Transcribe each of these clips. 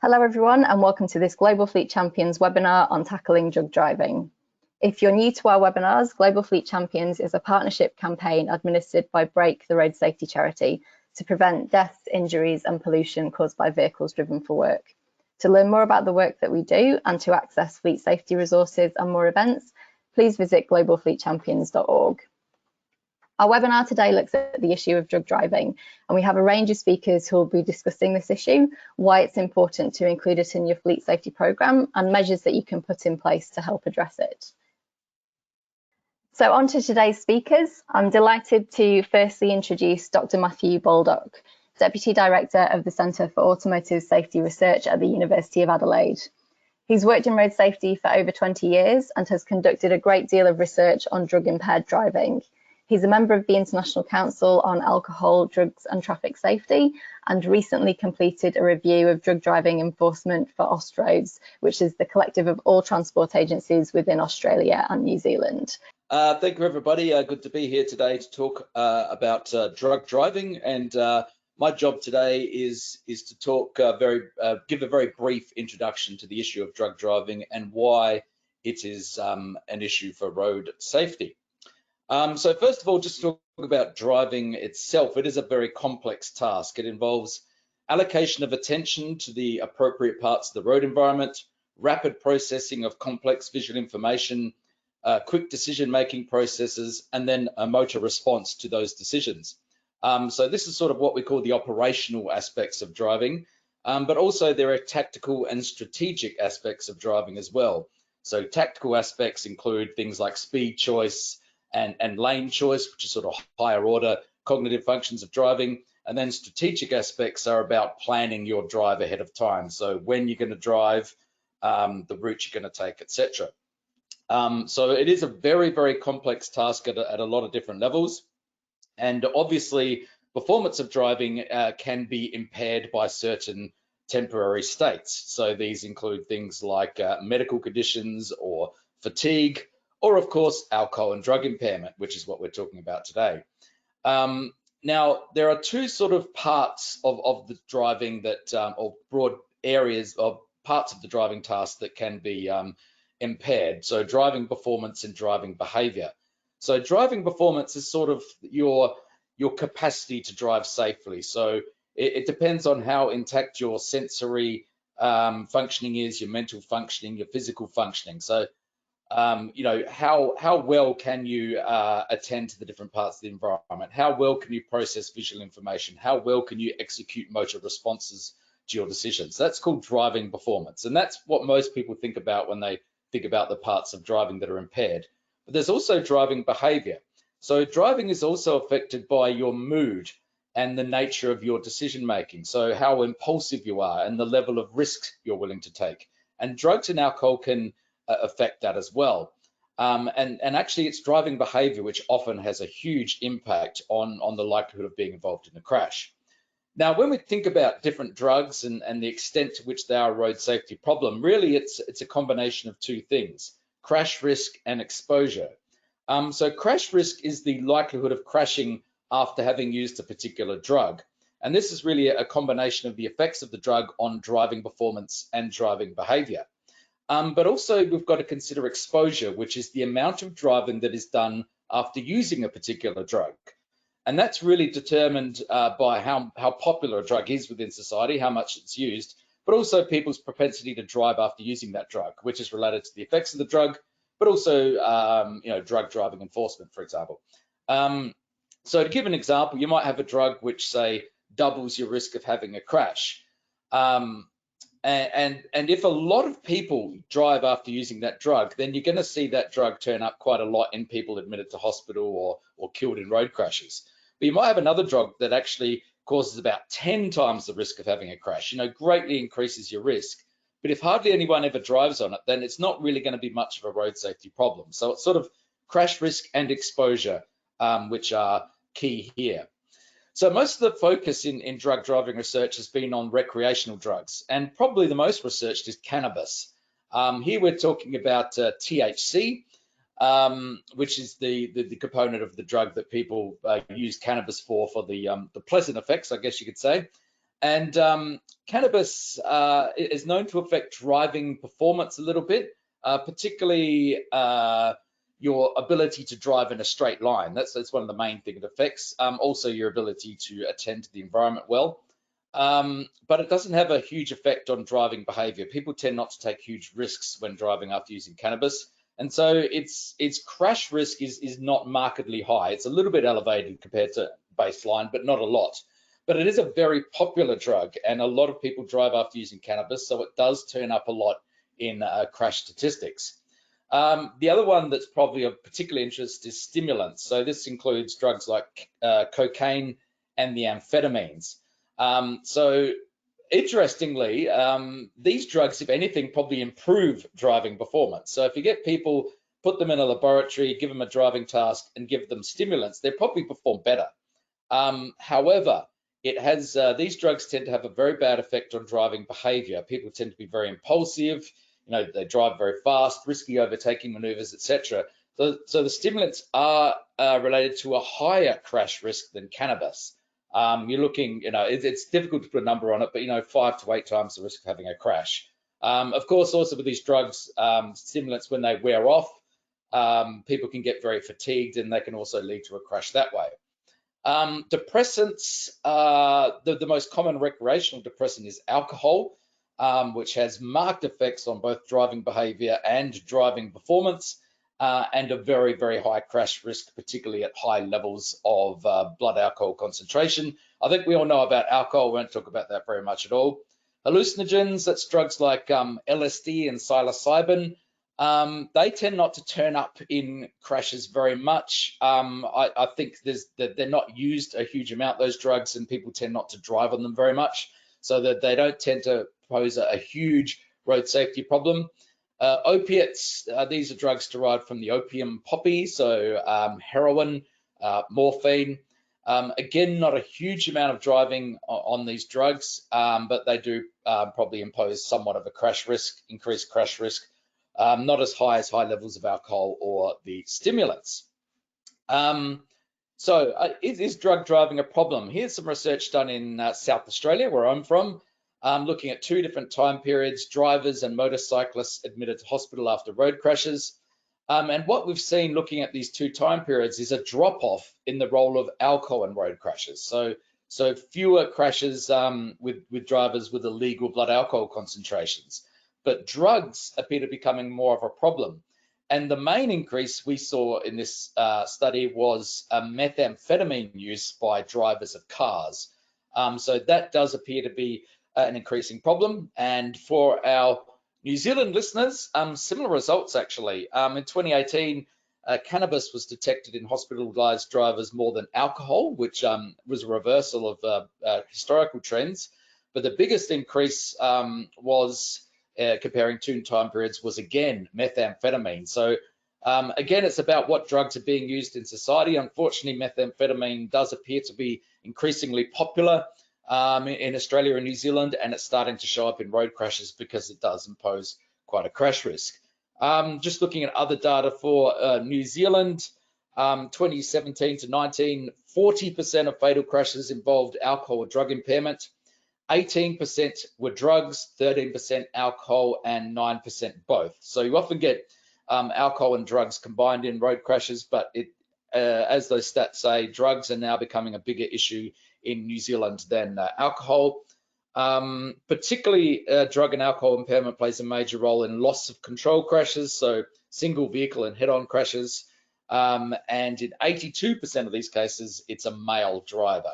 Hello everyone and welcome to this Global Fleet Champions webinar on tackling drug driving. If you're new to our webinars, Global Fleet Champions is a partnership campaign administered by Break, the road safety charity, to prevent deaths, injuries and pollution caused by vehicles driven for work. To learn more about the work that we do and to access fleet safety resources and more events, please visit globalfleetchampions.org. Our webinar today looks at the issue of drug driving, and we have a range of speakers who will be discussing this issue, why it's important to include it in your fleet safety programme, and measures that you can put in place to help address it. So on to today's speakers. I'm delighted to firstly introduce Dr. Matthew Baldock, Deputy Director of the Centre for Automotive Safety Research at the University of Adelaide. He's worked in road safety for over 20 years and has conducted a great deal of research on drug-impaired driving. He's a member of the International Council on Alcohol, Drugs and Traffic Safety and recently completed a review of drug driving enforcement for Austroads, which is the collective of all transport agencies within Australia and New Zealand. Thank you, everybody. Good to be here today to talk about drug driving. And my job today is to talk give a very brief introduction to the issue of drug driving and why it is an issue for road safety. So first of all, just talk about driving itself. It is a very complex task. It involves allocation of attention to the appropriate parts of the road environment, rapid processing of complex visual information, quick decision-making processes, and then a motor response to those decisions. So this is sort of what we call the operational aspects of driving, but also there are tactical and strategic aspects of driving as well. So tactical aspects include things like speed choice, and lane choice, which is sort of higher order cognitive functions of driving. And then strategic aspects are about planning your drive ahead of time. So when you're going to drive, the route you're going to take, etc. So it is a very, very complex task at a lot of different levels. And obviously, performance of driving can be impaired by certain temporary states. So these include things like medical conditions or fatigue, or of course, alcohol and drug impairment, which is what we're talking about today. Now, there are two sort of parts of the driving that, or broad areas of parts of the driving task that can be impaired. So driving performance and driving behavior. So driving performance is sort of your capacity to drive safely. So it depends on how intact your sensory functioning is, your mental functioning, your physical functioning. So you know, how well can you attend to the different parts of the environment? How well can you process visual information? How well can you execute motor responses to your decisions? That's called driving performance. And that's what most people think about when they think about the parts of driving that are impaired. But there's also driving behavior. So driving is also affected by your mood and the nature of your decision making. So how impulsive you are and the level of risk you're willing to take. And drugs and alcohol can affect that as well. And actually it's driving behavior which often has a huge impact on the likelihood of being involved in a crash. Now, when we think about different drugs and the extent to which they are a road safety problem, really it's a combination of two things, crash risk and exposure. So crash risk is the likelihood of crashing after having used a particular drug. And this is really a combination of the effects of the drug on driving performance and driving behavior. But also we've got to consider exposure, which is the amount of driving that is done after using a particular drug. And that's really determined by how popular a drug is within society, how much it's used, but also people's propensity to drive after using that drug, which is related to the effects of the drug, but also you know, drug driving enforcement, for example. So to give an example, you might have a drug which, say, doubles your risk of having a crash. And if a lot of people drive after using that drug, then you're going to see that drug turn up quite a lot in people admitted to hospital or killed in road crashes. But you might have another drug that actually causes about 10 times the risk of having a crash, you know, greatly increases your risk. But if hardly anyone ever drives on it, then it's not really going to be much of a road safety problem. So it's sort of crash risk and exposure, which are key here. So most of the focus in drug driving research has been on recreational drugs, and probably the most researched is cannabis. Here we're talking about THC, which is the component of the drug that people use cannabis for the pleasant effects, I guess you could say. And cannabis is known to affect driving performance a little bit, particularly your ability to drive in a straight line. That's one of the main things it affects. Also your ability to attend to the environment well. But it doesn't have a huge effect on driving behavior. People tend not to take huge risks when driving after using cannabis. And so its crash risk is not markedly high. It's a little bit elevated compared to baseline, but not a lot. But it is a very popular drug, and a lot of people drive after using cannabis, so it does turn up a lot in crash statistics. The other one that's probably of particular interest is stimulants. So this includes drugs like cocaine and the amphetamines. So interestingly, these drugs, if anything, probably improve driving performance. So if you get people, put them in a laboratory, give them a driving task and give them stimulants, they probably perform better. However, it has these drugs tend to have a very bad effect on driving behavior. People tend to be very impulsive, they drive very fast, risky overtaking maneuvers, etc. So the stimulants are related to a higher crash risk than cannabis. You're looking, it's difficult to put a number on it, but 5 to 8 times the risk of having a crash. Of course, also with these drugs, stimulants, when they wear off, people can get very fatigued, and they can also lead to a crash that way. Depressants, the most common recreational depressant is alcohol, which has marked effects on both driving behavior and driving performance, and a very, very high crash risk, particularly at high levels of blood alcohol concentration. I think we all know about alcohol. We won't talk about that very much at all. Hallucinogens, that's drugs like LSD and psilocybin. They tend not to turn up in crashes very much. I think they're not used a huge amount, those drugs, and people tend not to drive on them very much, so that they don't tend to pose a huge road safety problem. Opiates, these are drugs derived from the opium poppy, so heroin, morphine. Again, not a huge amount of driving on these drugs, but they do probably impose somewhat of a crash risk, increased crash risk. Not as high levels of alcohol or the stimulants. Is drug driving a problem? Here's some research done in South Australia, where I'm from, looking at 2 different time periods, drivers and motorcyclists admitted to hospital after road crashes. And what we've seen looking at these 2 time periods is a drop-off in the role of alcohol in road crashes. So fewer crashes with drivers with illegal blood alcohol concentrations. But drugs appear to be becoming more of a problem. And the main increase we saw in this study was methamphetamine use by drivers of cars. So that does appear to be an increasing problem. And for our New Zealand listeners, similar results actually. In 2018, cannabis was detected in hospitalized drivers more than alcohol, which was a reversal of historical trends. But the biggest increase was comparing 2 time periods was again methamphetamine. So again, it's about what drugs are being used in society. Unfortunately, methamphetamine does appear to be increasingly popular in Australia and New Zealand, and it's starting to show up in road crashes because it does impose quite a crash risk. Just looking at other data for New Zealand, 2017 to 19, 40% of fatal crashes involved alcohol or drug impairment. 18% were drugs, 13% alcohol, and 9% both. So you often get alcohol and drugs combined in road crashes, but as those stats say, drugs are now becoming a bigger issue in New Zealand than alcohol. Particularly drug and alcohol impairment plays a major role in loss of control crashes, so single vehicle and head-on crashes. And in 82% of these cases, it's a male driver.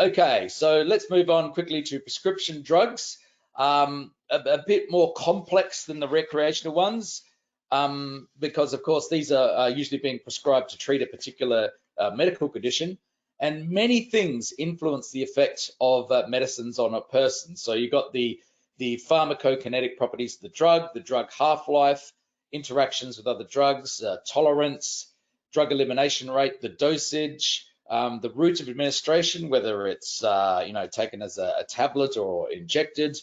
Okay, so let's move on quickly to prescription drugs. A bit more complex than the recreational ones, because of course these are usually being prescribed to treat a particular medical condition, and many things influence the effect of medicines on a person. So you've got the pharmacokinetic properties of the drug half-life, interactions with other drugs, tolerance, drug elimination rate, the dosage, the route of administration, whether it's taken as a tablet or injected,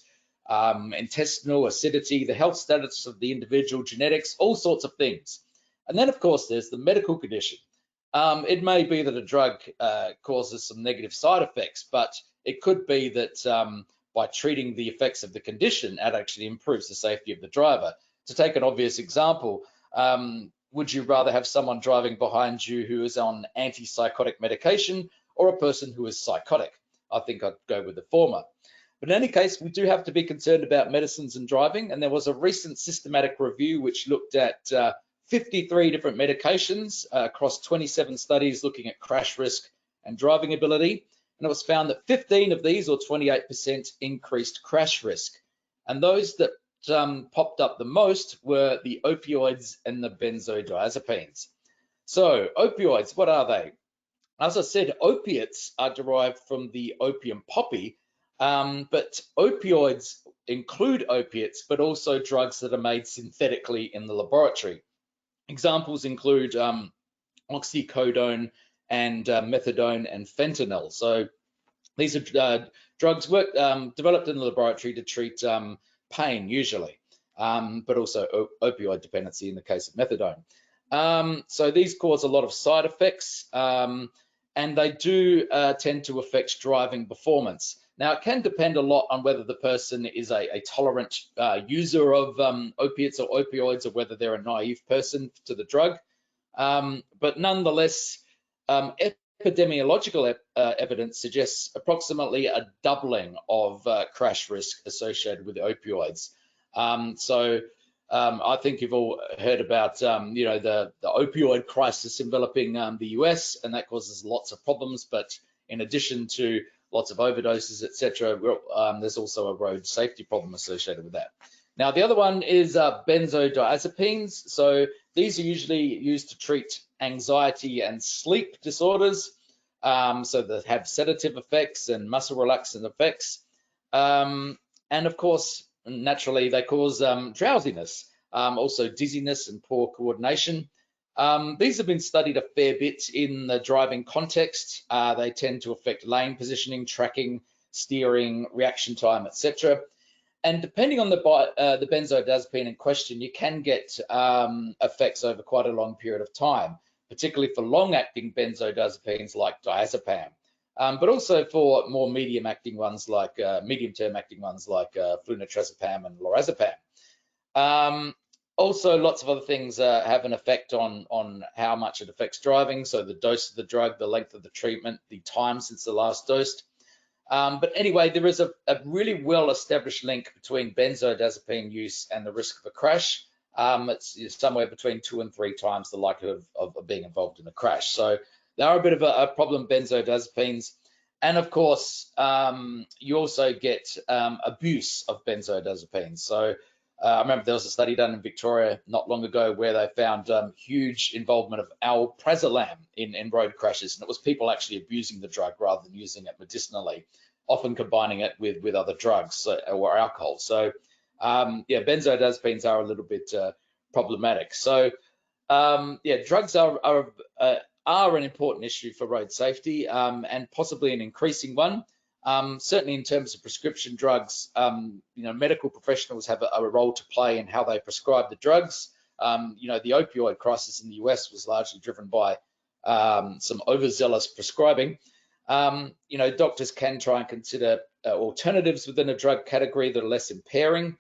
intestinal acidity, the health status of the individual, genetics, all sorts of things. And then of course there's the medical condition. It may be that a drug causes some negative side effects, but it could be that by treating the effects of the condition, it actually improves the safety of the driver. To take an obvious example, would you rather have someone driving behind you who is on antipsychotic medication or a person who is psychotic? I think I'd go with the former. But in any case, we do have to be concerned about medicines and driving. And there was a recent systematic review which looked at 53 different medications across 27 studies looking at crash risk and driving ability. And it was found that 15 of these, or 28%, increased crash risk. And those that popped up the most were the opioids and the benzodiazepines. So opioids, what are they? As I said, opiates are derived from the opium poppy, but opioids include opiates, but also drugs that are made synthetically in the laboratory. Examples include oxycodone and methadone and fentanyl. So these are drugs developed in the laboratory to treat pain usually, but also opioid dependency in the case of methadone. So these cause a lot of side effects, and they do tend to affect driving performance. Now, it can depend a lot on whether the person is a tolerant user of opiates or opioids, or whether they're a naive person to the drug. But nonetheless, epidemiological evidence suggests approximately a doubling of crash risk associated with opioids. I think you've all heard about the opioid crisis enveloping the US, and that causes lots of problems. But in addition to lots of overdoses, etc., there's also a road safety problem associated with that. Now, the other one is benzodiazepines. So these are usually used to treat anxiety and sleep disorders. So they have sedative effects and muscle relaxant effects. And of course, naturally, they cause drowsiness, also dizziness and poor coordination. These have been studied a fair bit in the driving context. They tend to affect lane positioning, tracking, steering, reaction time, etc. And depending on the benzodiazepine in question, you can get effects over quite a long period of time, particularly for long-acting benzodiazepines like diazepam, but also for more medium-acting ones like medium-term acting ones like flunitrazepam and lorazepam. Also, lots of other things have an effect on how much it affects driving. So the dose of the drug, the length of the treatment, the time since the last dose. But anyway, there is a really well-established link between benzodiazepine use and the risk of a crash. It's somewhere between 2 and 3 times the likelihood of being involved in a crash. So they are a bit of a problem, benzodiazepines. And of course, you also get abuse of benzodiazepines. So I remember there was a study done in Victoria not long ago where they found huge involvement of alprazolam in road crashes, and it was people actually abusing the drug rather than using it medicinally, often combining it with other drugs or alcohol. So yeah, benzodiazepines are a little bit problematic. So yeah, drugs are an important issue for road safety, and possibly an increasing one. Certainly in terms of prescription drugs, medical professionals have a role to play in how they prescribe the drugs. The opioid crisis in the US was largely driven by some overzealous prescribing. Doctors can try and consider alternatives within a drug category that are less impairing.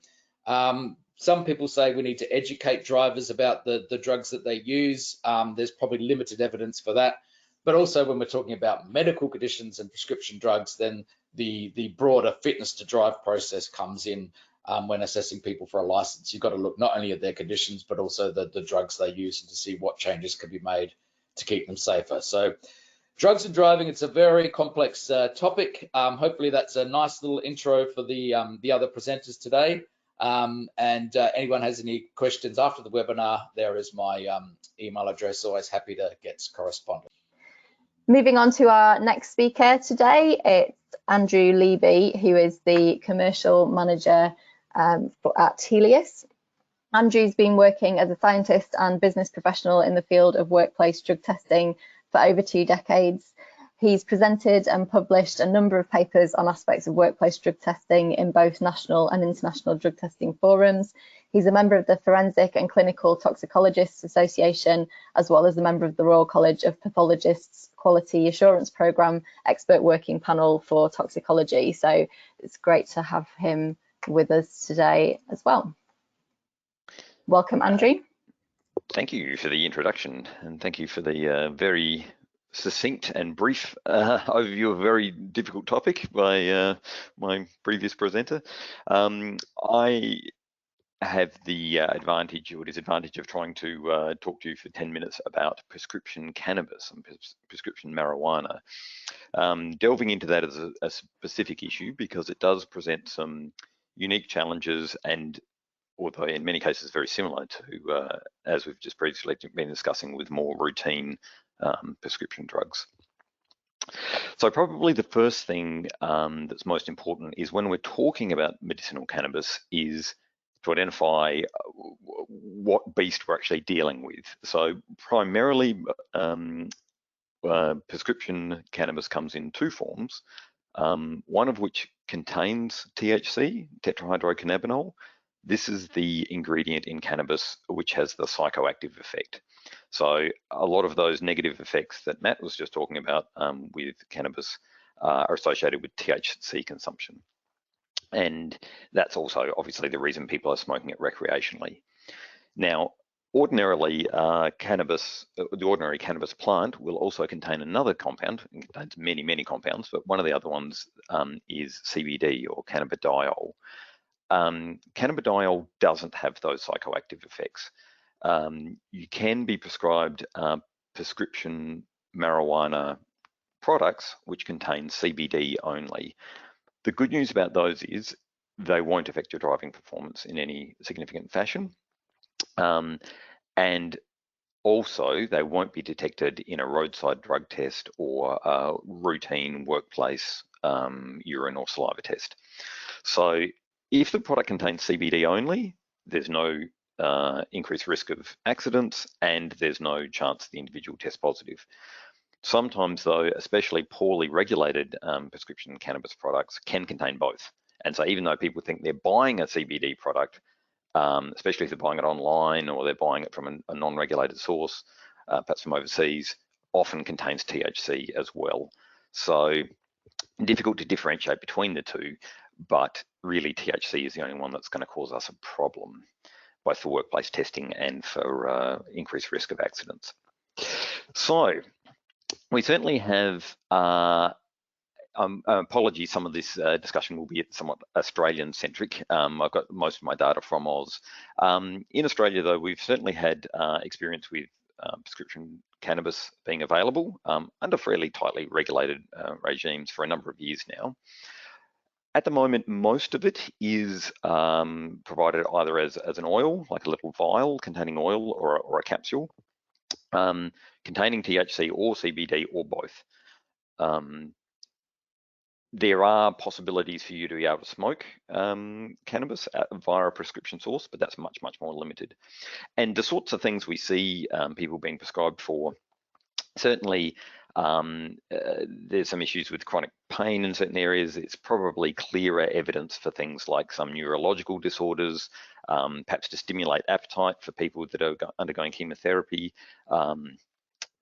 Some people say we need to educate drivers about the drugs that they use. There's probably limited evidence for that. But also when we're talking about medical conditions and prescription drugs, then the broader fitness to drive process comes in when assessing people for a license. You've got to look not only at their conditions, but also the drugs they use, and to see what changes can be made to keep them safer. So drugs and driving, it's a very complex topic. Hopefully that's a nice little intro for the other presenters today. Anyone has any questions after the webinar, there is my email address. Always happy to get correspondence. Moving on to our next speaker today, it's Andrew Levy, who is the commercial manager at Helius. Andrew's been working as a scientist and business professional in the field of workplace drug testing for over 2 decades. He's presented and published a number of papers on aspects of workplace drug testing in both national and international drug testing forums. He's a member of the Forensic and Clinical Toxicologists Association, as well as a member of the Royal College of Pathologists Quality Assurance Programme Expert Working Panel for Toxicology. So it's great to have him with us today as well. Welcome, Andrew. Thank you for the introduction, and thank you for the very succinct and brief overview of a very difficult topic by my previous presenter. I have the advantage or disadvantage of trying to talk to you for 10 minutes about prescription cannabis and prescription marijuana. Delving into that as a specific issue because it does present some unique challenges, and although in many cases very similar to, as we've just previously been discussing, with more routine prescription drugs. So probably the first thing that's most important is when we're talking about medicinal cannabis is to identify what beast we're actually dealing with. So primarily prescription cannabis comes in two forms, one of which contains THC, tetrahydrocannabinol. This is the ingredient in cannabis which has the psychoactive effect. So a lot of those negative effects that Matt was just talking about with cannabis are associated with THC consumption. And that's also obviously the reason people are smoking it recreationally. Now, ordinarily, the ordinary cannabis plant will also contain another compound. It contains many, many compounds, but one of the other ones is CBD or cannabidiol. Cannabidiol doesn't have those psychoactive effects. You can be prescribed prescription marijuana products which contain CBD only. The good news about those is they won't affect your driving performance in any significant fashion. And also they won't be detected in a roadside drug test or a routine workplace urine or saliva test. So if the product contains CBD only, there's no increased risk of accidents and there's no chance the individual tests positive. Sometimes though, especially poorly regulated prescription cannabis products can contain both. And so even though people think they're buying a CBD product, especially if they're buying it online or they're buying it from a non-regulated source, perhaps from overseas, often contains THC as well. So difficult to differentiate between the two, but really THC is the only one that's going to cause us a problem, both for workplace testing and for increased risk of accidents. So we certainly have, apologies, some of this discussion will be somewhat Australian centric. I've got most of my data from Oz. In Australia though, we've certainly had experience with prescription cannabis being available under fairly tightly regulated regimes for a number of years now. At the moment, most of it is provided either as an oil, like a little vial containing oil, or a capsule containing THC or CBD or both. There are possibilities for you to be able to smoke cannabis via a prescription source, but that's much, much more limited. And the sorts of things we see people being prescribed for, certainly there's some issues with chronic pain in certain areas. It's probably clearer evidence for things like some neurological disorders, perhaps to stimulate appetite for people that are undergoing chemotherapy,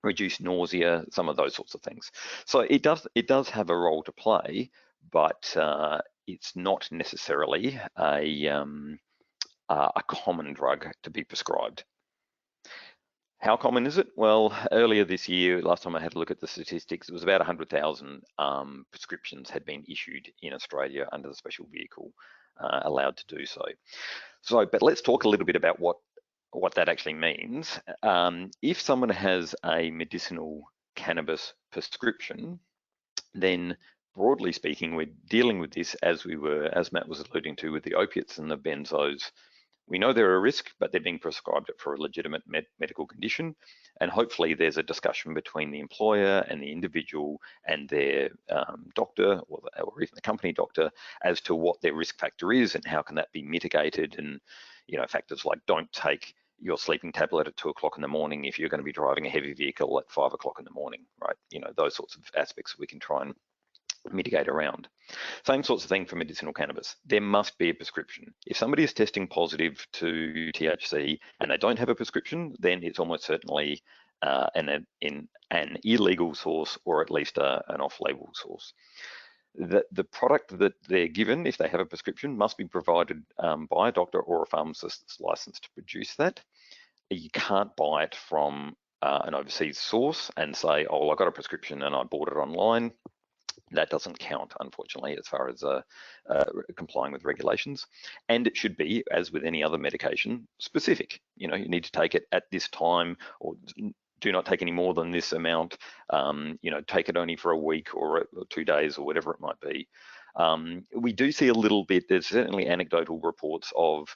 reduce nausea, some of those sorts of things. So it does have a role to play, but it's not necessarily a common drug to be prescribed. How common is it? Well, earlier this year, last time I had a look at the statistics, it was about 100,000 prescriptions had been issued in Australia under the special vehicle allowed to do so. But let's talk a little bit about what that actually means. If someone has a medicinal cannabis prescription, then broadly speaking, we're dealing with this as Matt was alluding to, with the opiates and the benzos. We know they're a risk, but they're being prescribed it for a legitimate medical condition. And hopefully there's a discussion between the employer and the individual and their doctor or even the company doctor as to what their risk factor is and how can that be mitigated. And, you know, factors like don't take your sleeping tablet at 2 o'clock in the morning if you're going to be driving a heavy vehicle at 5 o'clock in the morning, right? You know, those sorts of aspects we can try and mitigate around. Same sorts of thing for medicinal cannabis. There must be a prescription. If somebody is testing positive to THC and they don't have a prescription, then it's almost certainly an illegal source, or at least an off-label source. The product that they're given, if they have a prescription, must be provided by a doctor or a pharmacist that's licensed to produce that. You can't buy it from an overseas source and say, oh, I got a prescription and I bought it online. That doesn't count, unfortunately, as far as complying with regulations. And it should be, as with any other medication, specific. You know, you need to take it at this time, or do not take any more than this amount. You know, take it only for a week or 2 days or whatever it might be. We do see a little bit, there's certainly anecdotal reports of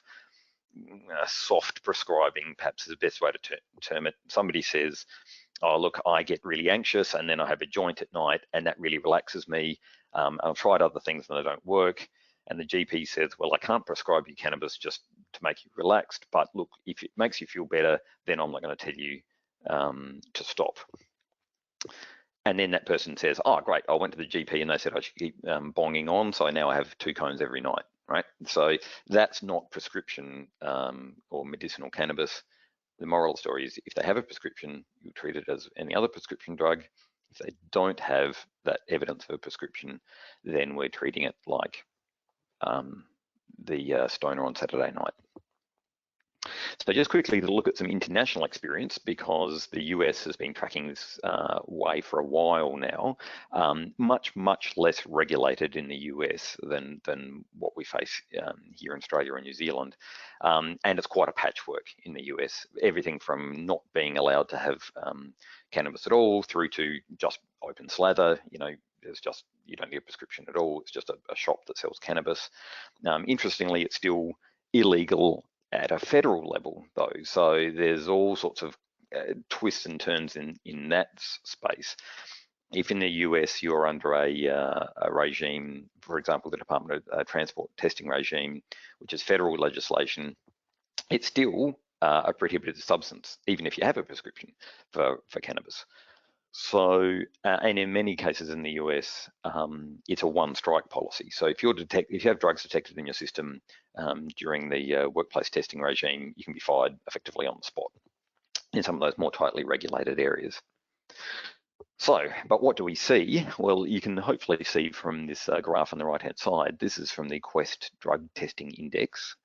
soft prescribing, perhaps is the best way to term it. Somebody says, oh, look, I get really anxious and then I have a joint at night and that really relaxes me. I've tried other things and they don't work. And the GP says, well, I can't prescribe you cannabis just to make you relaxed, but look, if it makes you feel better, then I'm not going to tell you to stop. And then that person says, oh, great, I went to the GP and they said I should keep bonging on, so now I have 2 cones every night, right? So that's not prescription or medicinal cannabis. The moral of the story is if they have a prescription, you treat it as any other prescription drug. If they don't have that evidence of a prescription, then we're treating it like the stoner on Saturday night. So just quickly to look at some international experience, because the US has been tracking this way for a while now, much less regulated in the US than what we face here in Australia and New Zealand. And it's quite a patchwork in the US, everything from not being allowed to have cannabis at all through to just open slather. You know, there's just, you don't need a prescription at all. It's just a shop that sells cannabis. Interestingly, it's still illegal at a federal level, though, so there's all sorts of twists and turns in that space. If in the US you're under a regime, for example, the Department of Transport testing regime, which is federal legislation, it's still a prohibited substance, even if you have a prescription for cannabis. So, and in many cases in the US, it's a one-strike policy. So if you have drugs detected in your system during the workplace testing regime, you can be fired effectively on the spot in some of those more tightly regulated areas. So, but what do we see? Well, you can hopefully see from this graph on the right-hand side, this is from the Quest Drug Testing Index.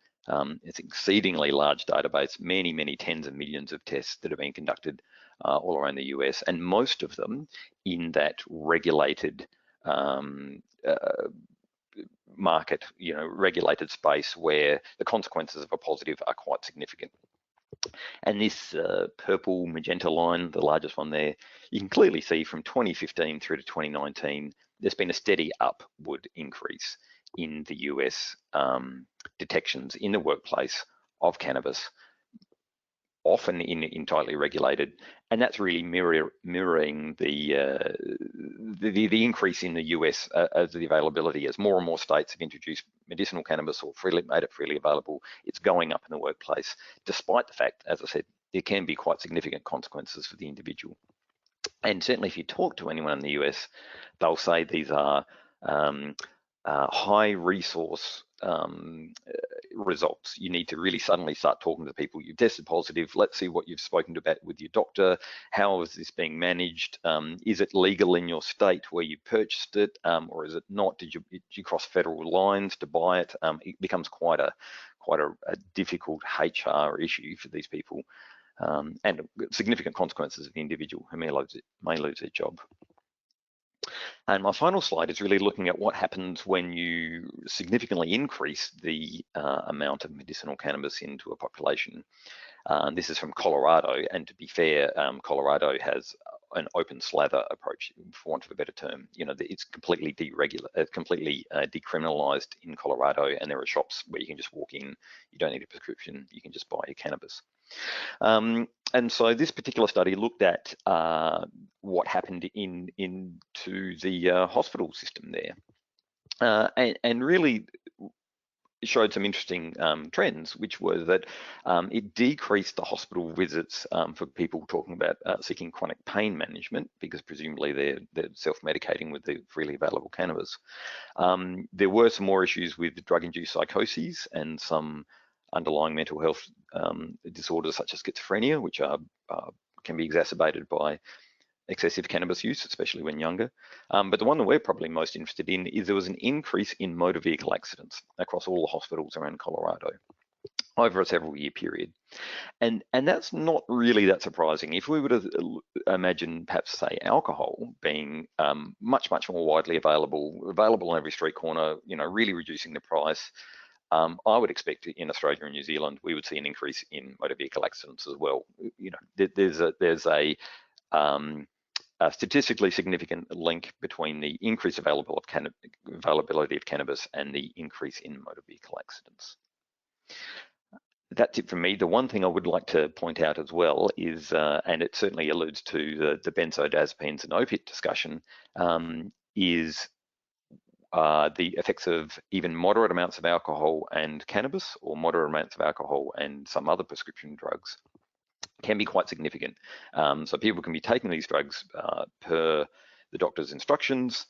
It's an exceedingly large database, many tens of millions of tests that have been conducted all around the US, and most of them in that regulated market, you know, regulated space where the consequences of a positive are quite significant. And this purple magenta line, the largest one there, you can clearly see from 2015 through to 2019, there's been a steady upward increase in the US detections in the workplace of cannabis, often in tightly regulated, and that's really mirroring the increase in the US as the availability, as more and more states have introduced medicinal cannabis or made it freely available. It's going up in the workplace, despite the fact, as I said, there can be quite significant consequences for the individual. And certainly if you talk to anyone in the US, they'll say these are high resource results. You need to really suddenly start talking to people. You've tested positive. Let's see what you've spoken about with your doctor. How is this being managed? Is it legal in your state where you purchased it, or is it not? Did you cross federal lines to buy it? It becomes quite a difficult HR issue for these people, and significant consequences of the individual who may lose their job. And my final slide is really looking at what happens when you significantly increase the amount of medicinal cannabis into a population. This is from Colorado, and to be fair, Colorado has an open slather approach, for want of a better term. You know, it's completely decriminalized in Colorado, and there are shops where you can just walk in. You don't need a prescription. You can just buy your cannabis. And so this particular study looked at what happened into the hospital system there, and really showed some interesting trends, which were that it decreased the hospital visits for people talking about seeking chronic pain management, because presumably they're self-medicating with the freely available cannabis. There were some more issues with drug-induced psychoses and some underlying mental health disorders such as schizophrenia, which can be exacerbated by excessive cannabis use, especially when younger. But the one that we're probably most interested in is there was an increase in motor vehicle accidents across all the hospitals around Colorado over a several-year period. And that's not really that surprising. If we were to imagine perhaps, say, alcohol being much more widely available on every street corner, really reducing the price, I would expect in Australia and New Zealand we would see an increase in motor vehicle accidents as well. There's a statistically significant link between the increased availability of cannabis and the increase in motor vehicle accidents. That's it from me. The one thing I would like to point out as well is, and it certainly alludes to the benzodiazepines and opiate discussion, is the effects of even moderate amounts of alcohol and cannabis, or moderate amounts of alcohol and some other prescription drugs, can be quite significant. So people can be taking these drugs per the doctor's instructions,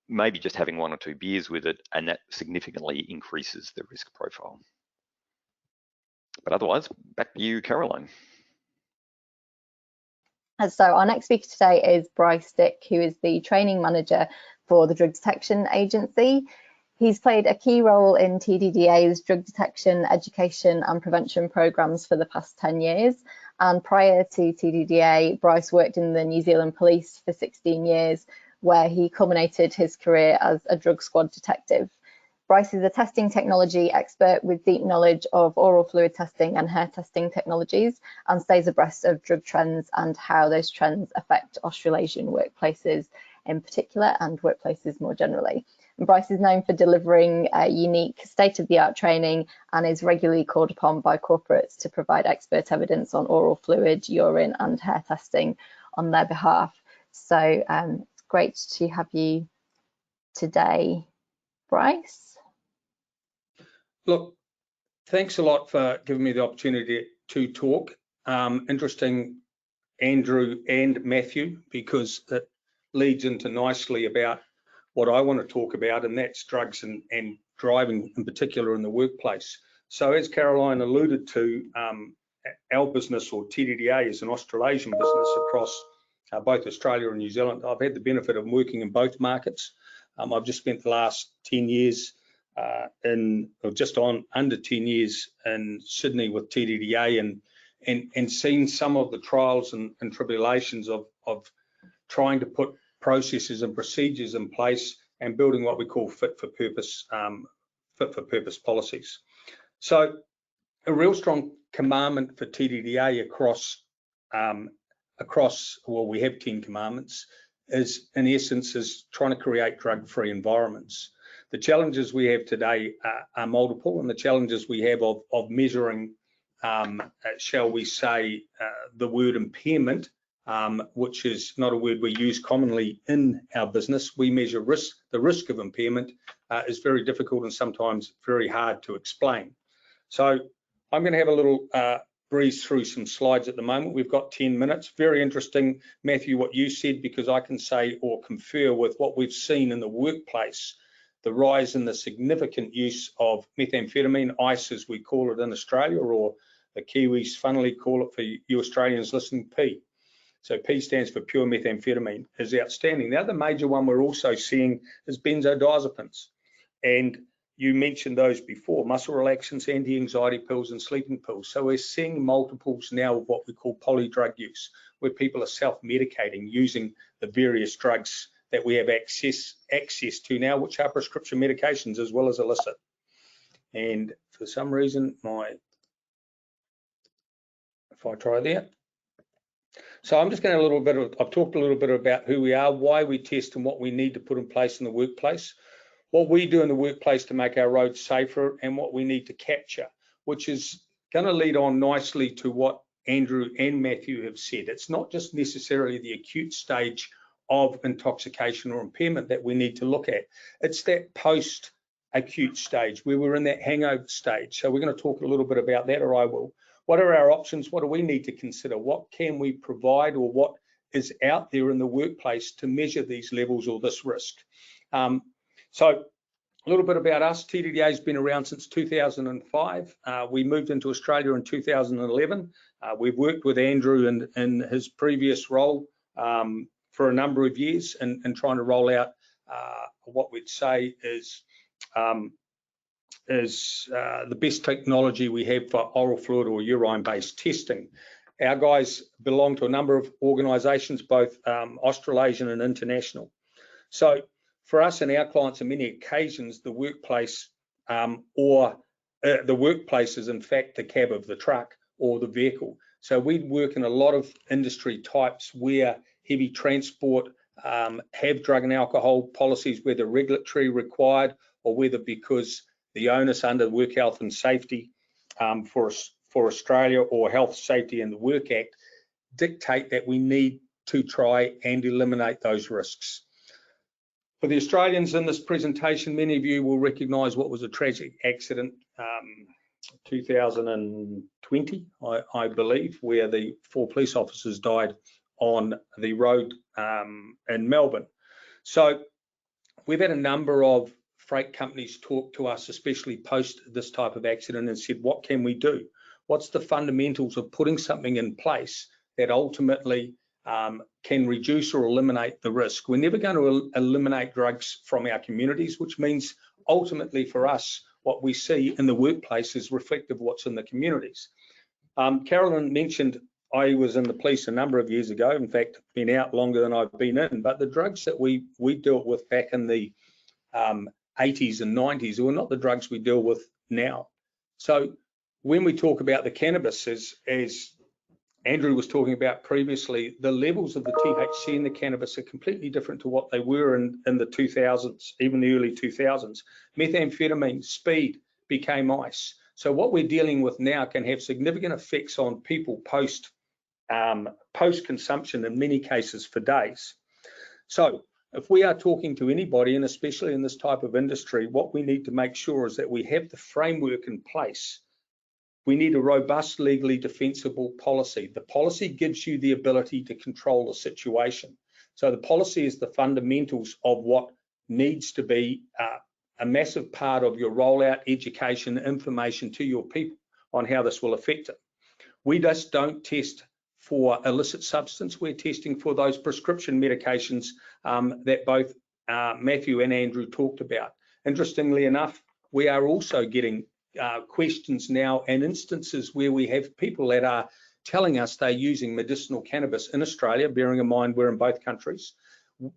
maybe just having 1 or 2 beers with it, and that significantly increases the risk profile. But otherwise, back to you, Caroline. And so our next speaker today is Bryce Dick, who is the training manager for the Drug Detection Agency. He's played a key role in TDDA's drug detection, education and prevention programs for the past 10 years. And prior to TDDA, Bryce worked in the New Zealand Police for 16 years, where he culminated his career as a drug squad detective. Bryce is a testing technology expert with deep knowledge of oral fluid testing and hair testing technologies, and stays abreast of drug trends and how those trends affect Australasian workplaces in particular, and workplaces more generally. And Bryce is known for delivering unique state-of-the-art training and is regularly called upon by corporates to provide expert evidence on oral fluid, urine and hair testing on their behalf. So it's great to have you today, Bryce. Look, thanks a lot for giving me the opportunity to talk. Interesting, Andrew and Matthew, because it leads into nicely about what I want to talk about, and that's drugs and driving in particular in the workplace. So as Caroline alluded to, our business, or TDDA, is an Australasian business across both Australia and New Zealand. I've had the benefit of working in both markets. I've just spent the last 10 years under 10 years in Sydney with TDDA, and seen some of the trials and tribulations of trying to put processes and procedures in place and building what we call fit for purpose policies. So a real strong commandment for TDDA across, well, we have 10 commandments, is in essence is trying to create drug-free environments. The challenges we have today are multiple, and the challenges we have of measuring, shall we say, the word impairment, which is not a word we use commonly in our business. We measure risk. The risk of impairment is very difficult and sometimes very hard to explain. So I'm going to have a little breeze through some slides at the moment. We've got 10 minutes. Very interesting, Matthew, what you said, because I can say or confer with what we've seen in the workplace, the rise in the significant use of methamphetamine, ICE as we call it in Australia, or the Kiwis funnily call it, for you Australians listening, P. So P stands for pure methamphetamine, is outstanding. The other major one we're also seeing is benzodiazepines. And you mentioned those before, muscle relaxants, anti-anxiety pills and sleeping pills. So we're seeing multiples now of what we call polydrug use, where people are self-medicating using the various drugs that we have access to now, which are prescription medications as well as illicit. And for some reason, if I try there. So I'm just going to I've talked a little bit about who we are, why we test and what we need to put in place in the workplace, what we do in the workplace to make our roads safer, and what we need to capture, which is going to lead on nicely to what Andrew and Matthew have said. It's not just necessarily the acute stage of intoxication or impairment that we need to look at. It's that post acute stage, where we're in that hangover stage. So we're going to talk a little bit about that, or I will. What are our options? What do we need to consider? What can we provide, or what is out there in the workplace to measure these levels or this risk? So a little bit about us. TDDA has been around since 2005. We moved into Australia in 2011. We've worked with Andrew in his previous role for a number of years and trying to roll out what we'd say is the best technology we have for oral fluid or urine-based testing. Our guys belong to a number of organisations, both Australasian and international. So for us and our clients, on many occasions, the workplace the workplace is in fact the cab of the truck or the vehicle. So we work in a lot of industry types where heavy transport have drug and alcohol policies, whether regulatory required or whether because the onus under Work Health and Safety for Australia or Health, Safety and the Work Act dictate that we need to try and eliminate those risks. For the Australians in this presentation, many of you will recognise what was a tragic accident 2020, I believe, where the 4 police officers died on the road in Melbourne. So we've had a number of freight companies talk to us, especially post this type of accident, and said, what can we do? What's the fundamentals of putting something in place that ultimately can reduce or eliminate the risk? We're never going to eliminate drugs from our communities, which means ultimately for us, what we see in the workplace is reflective of what's in the communities. Carolyn mentioned I was in the police a number of years ago, in fact, been out longer than I've been in, but the drugs that we dealt with back in the 80s and 90s were not the drugs we deal with now. So when we talk about the cannabis, as Andrew was talking about previously, the levels of the THC in the cannabis are completely different to what they were in the 2000s, even the early 2000s. Methamphetamine, speed became ice. So what we're dealing with now can have significant effects on people post-consumption, in many cases for days. So if we are talking to anybody, and especially in this type of industry, what we need to make sure is that we have the framework in place. We need a robust, legally defensible policy. The policy gives you the ability to control the situation. So the policy is the fundamentals of what needs to be a massive part of your rollout, education, information to your people on how this will affect it. We just don't test for illicit substance. We're testing for those prescription medications that both Matthew and Andrew talked about. Interestingly enough, we are also getting questions now and instances where we have people that are telling us they're using medicinal cannabis in Australia, bearing in mind we're in both countries,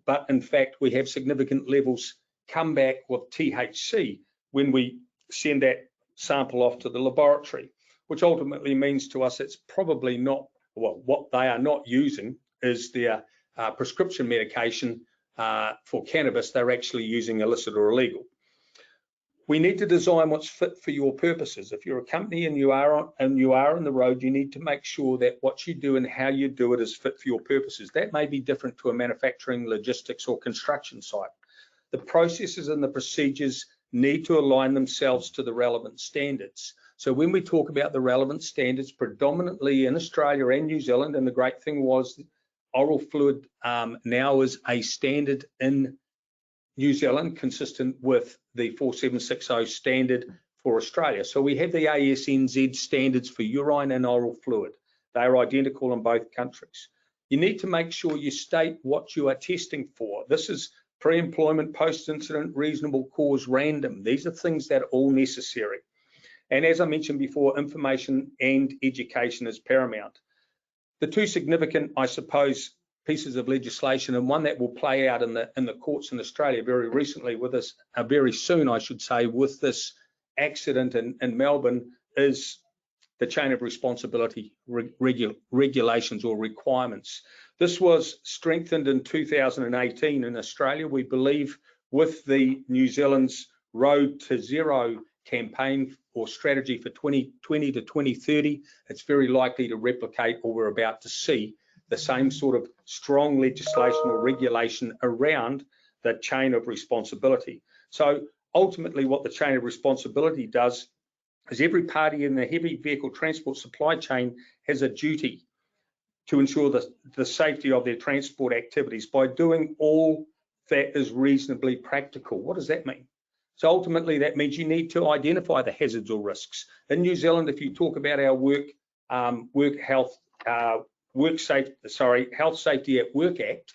but in fact we have significant levels come back with THC when we send that sample off to the laboratory, which ultimately means to us it's probably not, well, what they are not using is their prescription medication for cannabis. They're actually using illicit or illegal. We need to design what's fit for your purposes. If you're a company and you are on the road, you need to make sure that what you do and how you do it is fit for your purposes. That may be different to a manufacturing, logistics or construction site. The processes and the procedures need to align themselves to the relevant standards. So when we talk about the relevant standards, predominantly in Australia and New Zealand, and the great thing was oral fluid now is a standard in New Zealand, consistent with the 4760 standard for Australia. So we have the ASNZ standards for urine and oral fluid. They are identical in both countries. You need to make sure you state what you are testing for. This is pre-employment, post-incident, reasonable cause, random. These are things that are all necessary. And as I mentioned before, information and education is paramount. The two significant, I suppose, pieces of legislation, and one that will play out in the courts in Australia very recently with this, very soon, I should say, with this accident in Melbourne, is the chain of responsibility regulations or requirements. This was strengthened in 2018 in Australia. We believe with the New Zealand's Road to Zero campaign or strategy for 2020 to 2030, it's very likely to replicate what we're about to see, the same sort of strong legislation or regulation around the chain of responsibility. So ultimately what the chain of responsibility does is every party in the heavy vehicle transport supply chain has a duty to ensure the safety of their transport activities by doing all that is reasonably practical. What does that mean? So ultimately that means you need to identify the hazards or risks. In New Zealand, if you talk about our Health Safety at Work Act,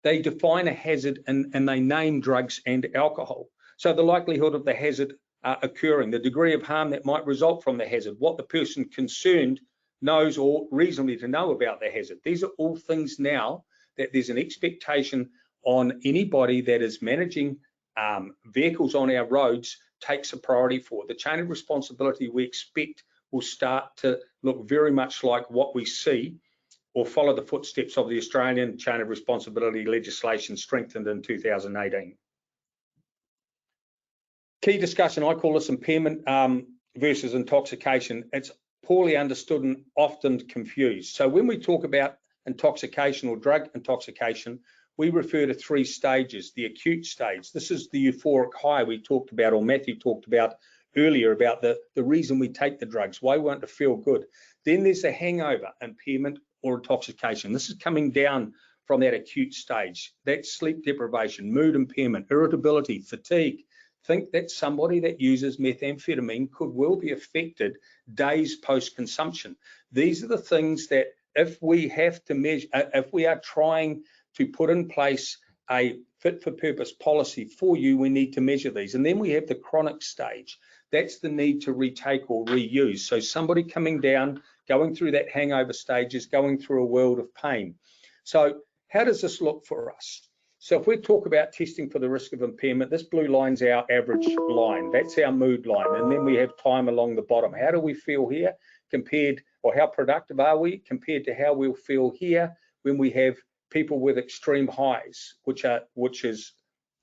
they define a hazard and they name drugs and alcohol. So the likelihood of the hazard occurring, the degree of harm that might result from the hazard, what the person concerned knows or reasonably to know about the hazard. These are all things now that there's an expectation on anybody that is managing vehicles on our roads takes a priority for. The chain of responsibility we expect will start to look very much like what we see or follow the footsteps of the Australian chain of responsibility legislation strengthened in 2018. Key discussion, I call this impairment versus intoxication. It's poorly understood and often confused. So when we talk about intoxication or drug intoxication, we refer to 3 stages. The acute stage, this is the euphoric high we talked about, or Matthew talked about earlier, about the reason we take the drugs, why we want to feel good. Then there's the hangover, impairment or intoxication. This is coming down from that acute stage. That's sleep deprivation, mood impairment, irritability, fatigue. Think that somebody that uses methamphetamine could well be affected days post-consumption. These are the things that if we have to measure, if we are trying to put in place a fit for purpose policy for you, we need to measure these. And then we have the chronic stage. That's the need to retake or reuse. So somebody coming down, going through that hangover stage is going through a world of pain. So how does this look for us? So if we talk about testing for the risk of impairment, this blue line's our average line. That's our mood line. And then we have time along the bottom. How do we feel here compared, or how productive are we compared to how we'll feel here when we have people with extreme highs, which is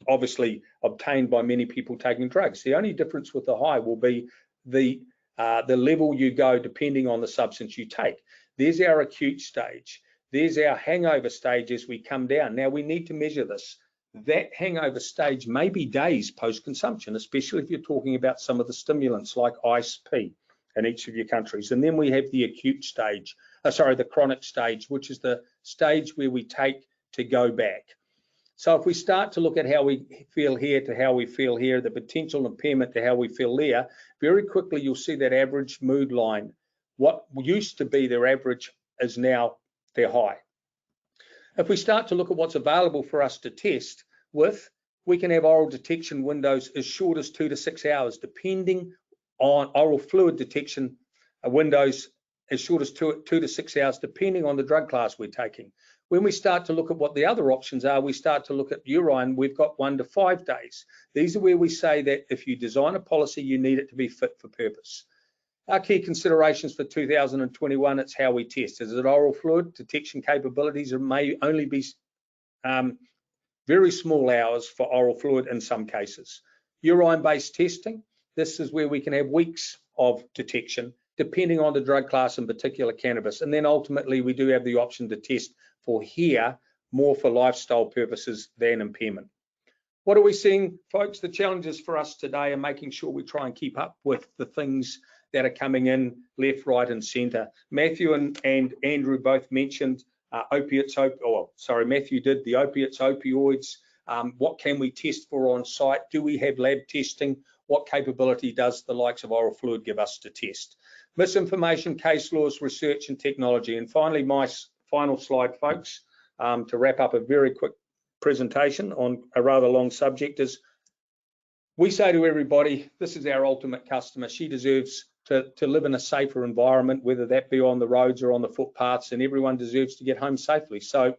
obviously obtained by many people taking drugs. The only difference with the high will be the level you go depending on the substance you take. There's our acute stage. There's our hangover stage as we come down. Now we need to measure this. That hangover stage may be days post-consumption, especially if you're talking about some of the stimulants like ICE-P in each of your countries. And then we have the acute stage, the chronic stage, which is the stage where we take to go back. So if we start to look at how we feel here to how we feel here, the potential impairment to how we feel there, very quickly you'll see that average mood line. What used to be their average is now their high. If we start to look at what's available for us to test with, we can have oral detection windows as short as 2 to 6 hours, depending on oral fluid detection windows as short as 2 to 6 hours, depending on the drug class we're taking. When we start to look at what the other options are, we start to look at urine, we've got 1 to 5 days. These are where we say that if you design a policy, you need it to be fit for purpose. Our key considerations for 2021, it's how we test. Is it oral fluid detection capabilities? It may only be very small hours for oral fluid in some cases. Urine-based testing, this is where we can have weeks of detection, depending on the drug class, in particular cannabis. And then ultimately, we do have the option to test for here, more for lifestyle purposes than impairment. What are we seeing, folks? The challenges for us today are making sure we try and keep up with the things that are coming in left, right, and centre. Matthew and Andrew both mentioned Matthew did the opiates, opioids. What can we test for on site? Do we have lab testing? What capability does the likes of oral fluid give us to test? Misinformation, case laws, research, and technology. And finally, my final slide, folks, to wrap up a very quick presentation on a rather long subject is, we say to everybody, this is our ultimate customer. She deserves to live in a safer environment, whether that be on the roads or on the footpaths, and everyone deserves to get home safely. So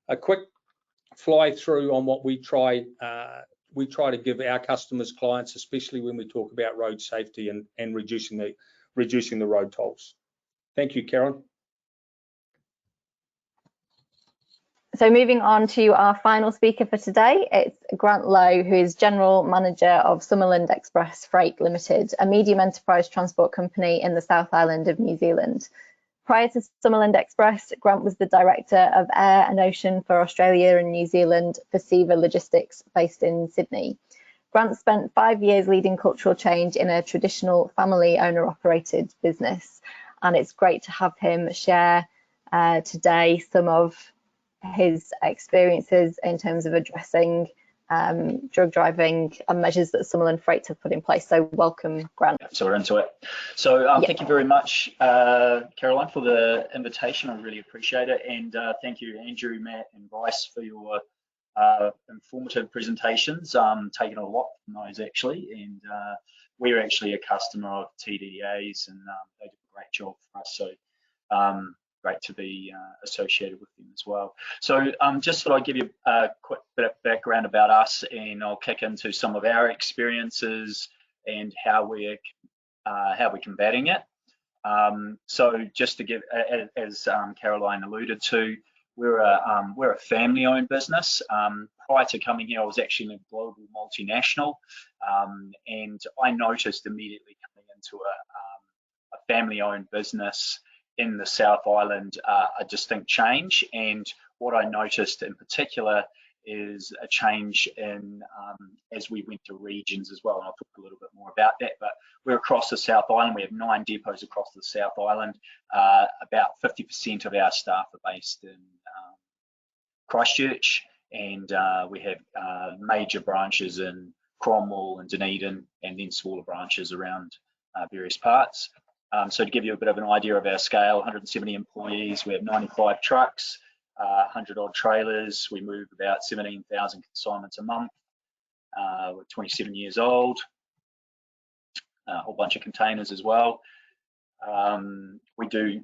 a quick fly through on what we try to give our customers, clients, especially when we talk about road safety and reducing the road tolls. Thank you, Karen. So moving on to our final speaker for today, it's Grant Lowe, who is General Manager of Summerland Express Freight Limited, a medium enterprise transport company in the South Island of New Zealand. Prior to Summerland Express, Grant was the Director of Air and Ocean for Australia and New Zealand for Seva Logistics, based in Sydney. Grant spent 5 years leading cultural change in a traditional family owner-operated business, and it's great to have him share today some of his experiences in terms of addressing drug driving and measures that Summerland Freight have put in place. So welcome, Grant. So we're into it. So thank you very much, Caroline, for the invitation. I really appreciate it. And thank you, Andrew, Matt, and Bryce, for your informative presentations. Taken a lot from those, actually. And we're actually a customer of TDA's, and they do a great job for us. So great to be associated with them as well. So just thought I'd give you a quick bit of background about us, and I'll kick into some of our experiences and how we're combating it. So just to give, as Caroline alluded to, we're a family-owned business. Prior to coming here, I was actually in a global multinational, and I noticed immediately coming into a family-owned business in the South Island a distinct change. And what I noticed in particular is a change in as we went to regions as well, and I'll talk a little bit more about that. But we're across the South Island. We have 9 depots across the South Island. About 50% of our staff are based in Christchurch, and we have major branches in Cromwell and Dunedin, and then smaller branches around various parts. So to give you a bit of an idea of our scale, 170 employees, we have 95 trucks, 100 odd trailers. We move about 17,000 consignments a month. We're 27 years old, a whole bunch of containers as well. We do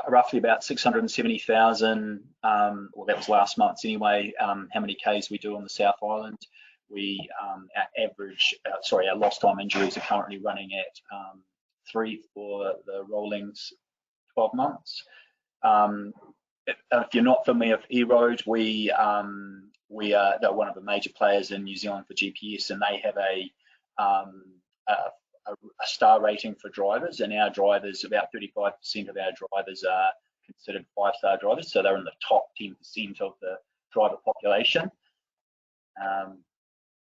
roughly about 670,000, well, that was last month anyway, how many Ks we do on the South Island. We, our lost time injuries are currently running at 3 for the rolling 12 months. If you're not familiar with EROAD, they're one of the major players in New Zealand for GPS, and they have a star rating for drivers, and our drivers, about 35% of our drivers are considered 5-star drivers, so they're in the top 10% of the driver population.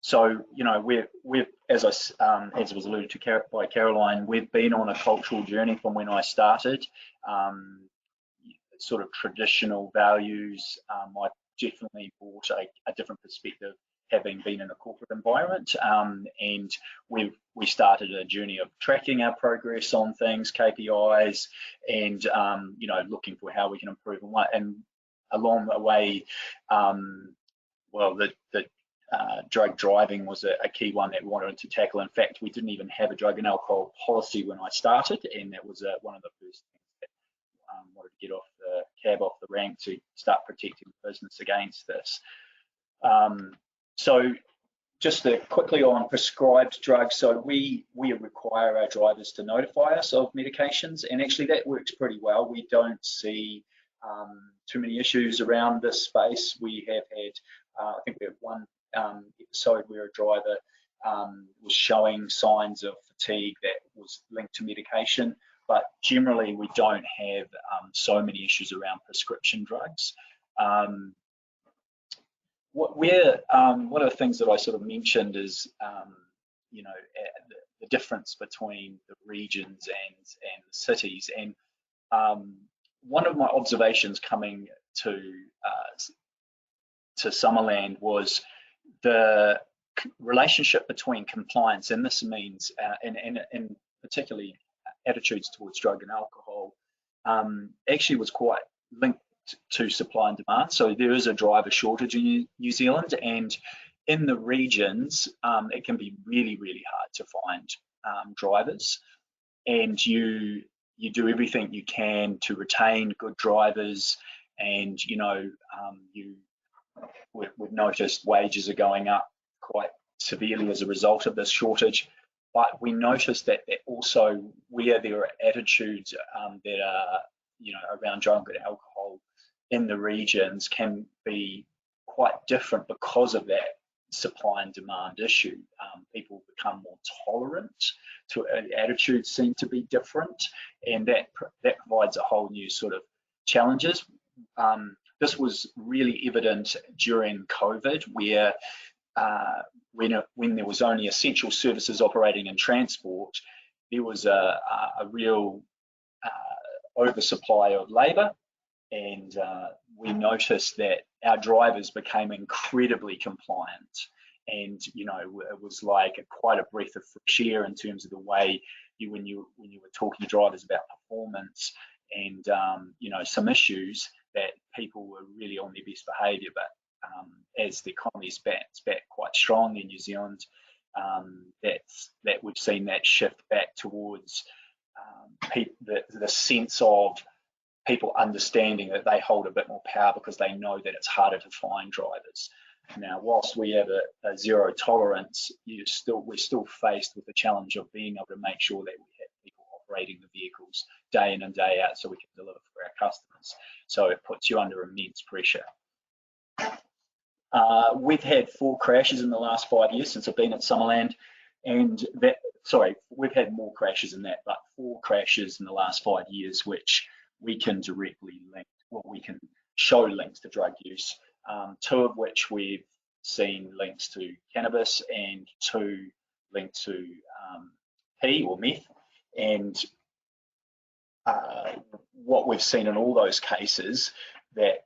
So, you know, we've as was alluded to by Caroline, we've been on a cultural journey from when I started. Sort of traditional values. I definitely brought a different perspective, having been in a corporate environment, and we started a journey of tracking our progress on things, KPIs, and you know, looking for how we can improve. And along the way, well, the drug driving was a key one that we wanted to tackle. In fact, we didn't even have a drug and alcohol policy when I started, and that was one of the first things that wanted to get off the cab off the rank to start protecting the business against this. So just quickly on prescribed drugs, so we require our drivers to notify us of medications, and actually that works pretty well. We don't see too many issues around this space. We have had, I think we have one episode where a driver was showing signs of fatigue that was linked to medication, but generally we don't have so many issues around prescription drugs. One of the things that I sort of mentioned is, you know, the difference between the regions and the cities. And one of my observations coming to Summerland was the relationship between compliance, and this means, and particularly attitudes towards drug and alcohol, actually was quite linked to supply and demand. So there is a driver shortage in New Zealand, and in the regions, it can be really, really hard to find drivers. And you do everything you can to retain good drivers, and you know, we've noticed wages are going up quite severely as a result of this shortage. But we noticed that also where there are attitudes that are, you know, around drug and alcohol in the regions can be quite different because of that supply and demand issue. People become more tolerant to attitudes seem to be different, and that provides a whole new sort of challenges. This was really evident during COVID, where when there was only essential services operating in transport, there was a real oversupply of labour, and we noticed that our drivers became incredibly compliant. And it was like quite a breath of fresh air in terms of the way when you were talking to drivers about performance and some issues, that people were really on their best behaviour. But as the economy's back quite strong in New Zealand, that we've seen that shift back towards the sense of people understanding that they hold a bit more power because they know that it's harder to find drivers. Now, whilst we have a zero tolerance, we're still faced with the challenge of being able to make sure that we have people operating the vehicles day in and day out so we can deliver for our customers. So it puts you under immense pressure. We've had 4 crashes in the last 5 years since I've been at Summerland, and we've had more crashes than that, but 4 crashes in the last 5 years, which we can directly link, we can show links to drug use. 2 of which we've seen links to cannabis, and 2 linked to P or meth. And what we've seen in all those cases, that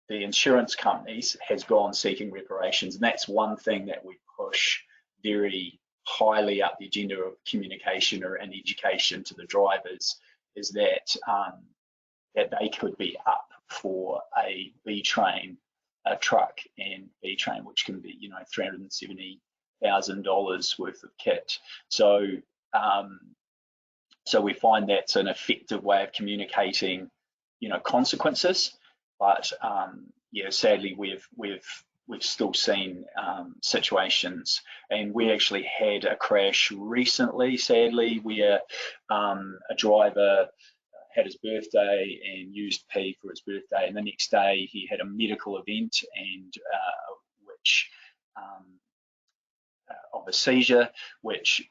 the insurance companies has gone seeking reparations, and that's one thing that we push very highly up the agenda of communication and education to the drivers, is that that they could be up for a B train, a truck and B train, which can be $370,000 worth of kit. So so we find that's an effective way of communicating consequences. But sadly we've still seen situations, and we actually had a crash recently, sadly, where a driver had his birthday and used P for his birthday, and the next day he had a medical event and of a seizure, which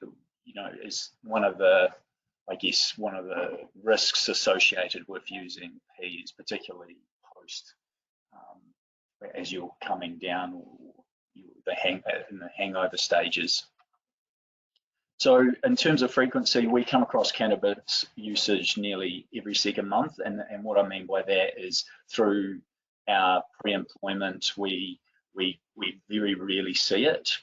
is one of the risks associated with using P, is particularly post as you're coming down in the hangover stages. So in terms of frequency, we come across cannabis usage nearly every second month, and what I mean by that is through our pre-employment, we very rarely see it.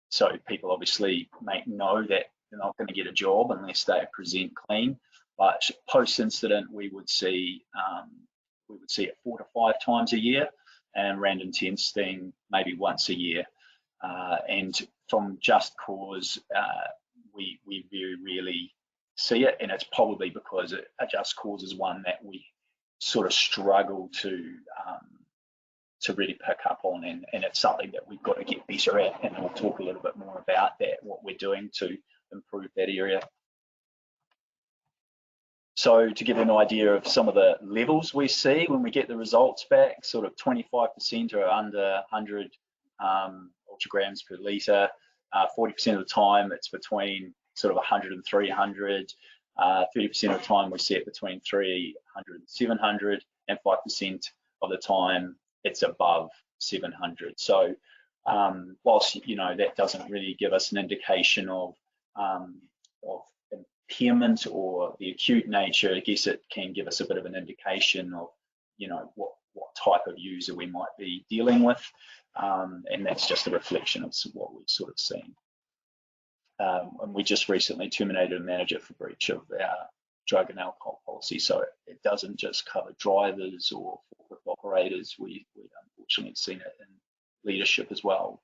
So people obviously know that they're not going to get a job unless they present clean. But post-incident, we would see it 4 to 5 times a year, and random testing maybe once a year. And from Just Cause, we very rarely see it, and it's probably because a Just Cause is one that we sort of struggle to really pick up on, and it's something that we've got to get better at, and we'll talk a little bit more about that, what we're doing to improve that area. So to give you an idea of some of the levels we see when we get the results back, sort of 25% are under 100 ultragrams per litre. 40% of the time it's between sort of 100 and 300. 30% of the time we see it between 300 and 700, and 5% of the time it's above 700. So whilst that doesn't really give us an indication of impairment or the acute nature, I guess it can give us a bit of an indication of what type of user we might be dealing with, and that's just a reflection of what we've sort of seen. And we just recently terminated a manager for breach of our drug and alcohol policy, so it doesn't just cover drivers or forklift operators. We unfortunately have seen it in leadership as well.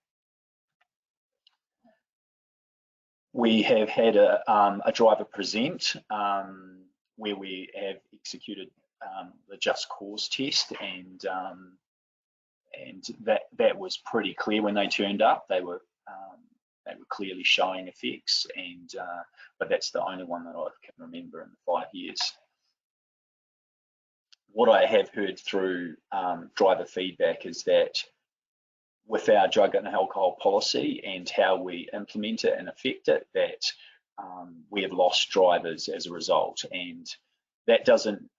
We have had a driver present where we have executed the Just Cause test, and that was pretty clear when they turned up. They were clearly showing effects, and but that's the only one that I can remember in the 5 years. What I have heard through driver feedback is that with our drug and alcohol policy and how we implement it and affect it, that we have lost drivers as a result, and that doesn't,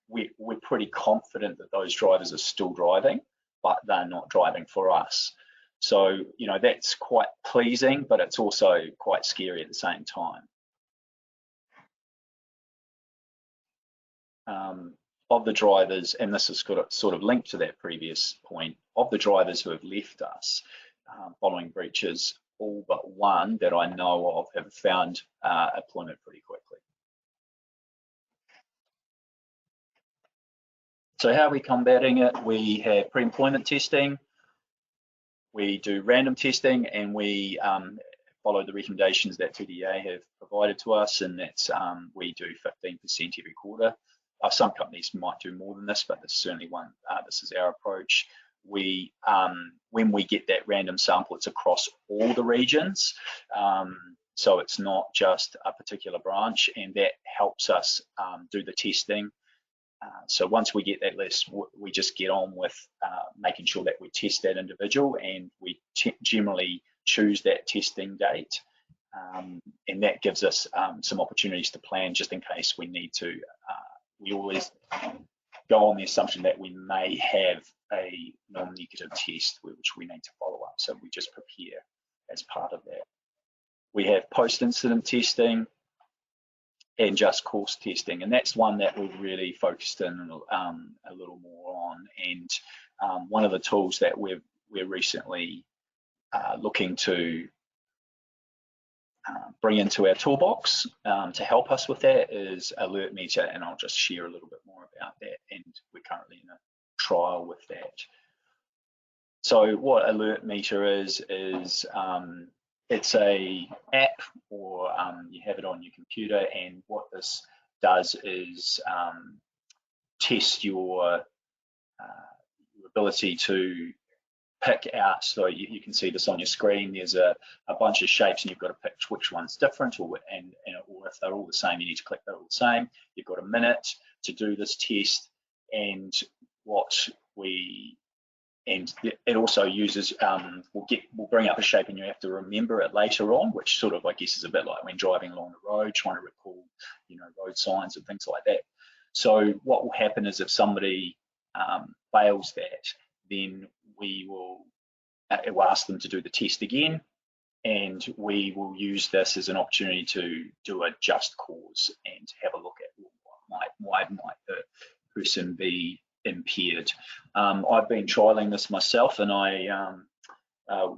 we're pretty confident that those drivers are still driving, but they're not driving for us. So, you know, that's quite pleasing, but it's also quite scary at the same time. Of the drivers, and this is sort of linked to that previous point, of the drivers who have left us following breaches, all but one that I know of have found employment pretty quickly. So how are we combating it? We have pre-employment testing, we do random testing, and we follow the recommendations that TDA have provided to us, and that's we do 15% every quarter. Some companies might do more than this, but this is certainly one. This is our approach. We, when we get that random sample, it's across all the regions, so it's not just a particular branch, and that helps us do the testing. So once we get that list, we just get on with making sure that we test that individual, and we generally choose that testing date, and that gives us some opportunities to plan just in case we need to. We always go on the assumption that we may have a non-negative test which we need to follow up, so we just prepare as part of that. We have post-incident testing and just course testing, and that's one that we've really focused in a little more on, and one of the tools that we're recently looking to bring into our toolbox to help us with that is Alert Meter, and I'll just share a little bit more about that, and we're currently in a trial with that. So what Alert Meter is it's a app, or you have it on your computer, and what this does is test your ability to pick out. So you can see this on your screen. There's a bunch of shapes, and you've got to pick which one's different, or if they're all the same, you need to click they're all the same. You've got a minute to do this test, and it also uses we'll bring up a shape, and you have to remember it later on, which sort of, I guess, is a bit like when driving along the road, trying to recall, you know, road signs and things like that. So what will happen is if somebody fails that, then we will ask them to do the test again, and we will use this as an opportunity to do a just cause and have a look at why might the person be impaired. I've been trialing this myself, and I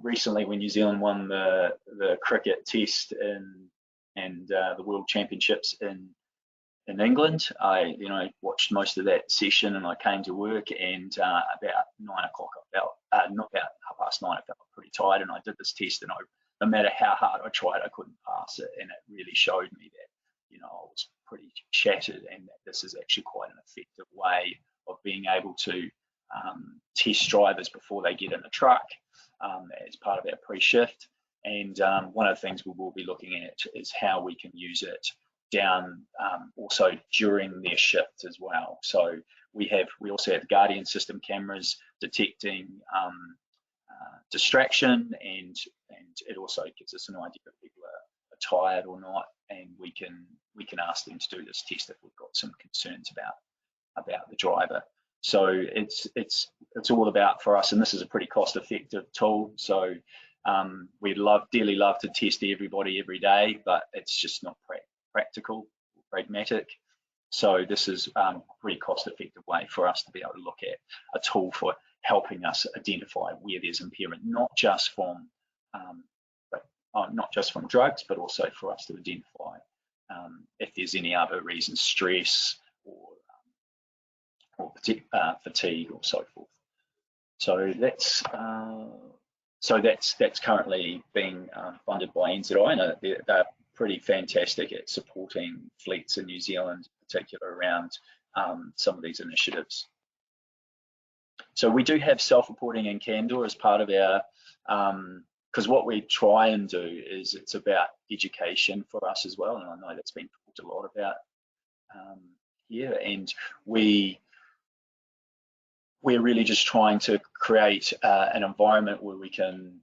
recently, when New Zealand won the cricket test and the World Championships in England, I watched most of that session, and I came to work, and about 9 o'clock I felt, not about 9:30, I felt pretty tired, and I did this test, and no matter how hard I tried, I couldn't pass it, and it really showed me that, you know, I was pretty shattered, and that this is actually quite an effective way of being able to test drivers before they get in the truck as part of our pre-shift. And one of the things we will be looking at is how we can use it down also during their shift as well. So we also have Guardian system cameras detecting distraction, and it also gives us an idea if people are tired or not, and we can ask them to do this test if we've got some concerns about the driver. So it's all about, for us, and this is a pretty cost-effective tool. So we'd dearly love to test everybody every day, but it's just not practical, pragmatic. So this is a pretty cost-effective way for us to be able to look at a tool for helping us identify where there's impairment, not just from drugs, but also for us to identify if there's any other reasons, stress or fatigue or so forth. So that's currently being funded by NZI, and they're pretty fantastic at supporting fleets in New Zealand, in particular around some of these initiatives. So we do have self-reporting in Candour as part of our, because what we try and do is it's about education for us as well, and I know that's been talked a lot about here, and we're really just trying to create an environment where we can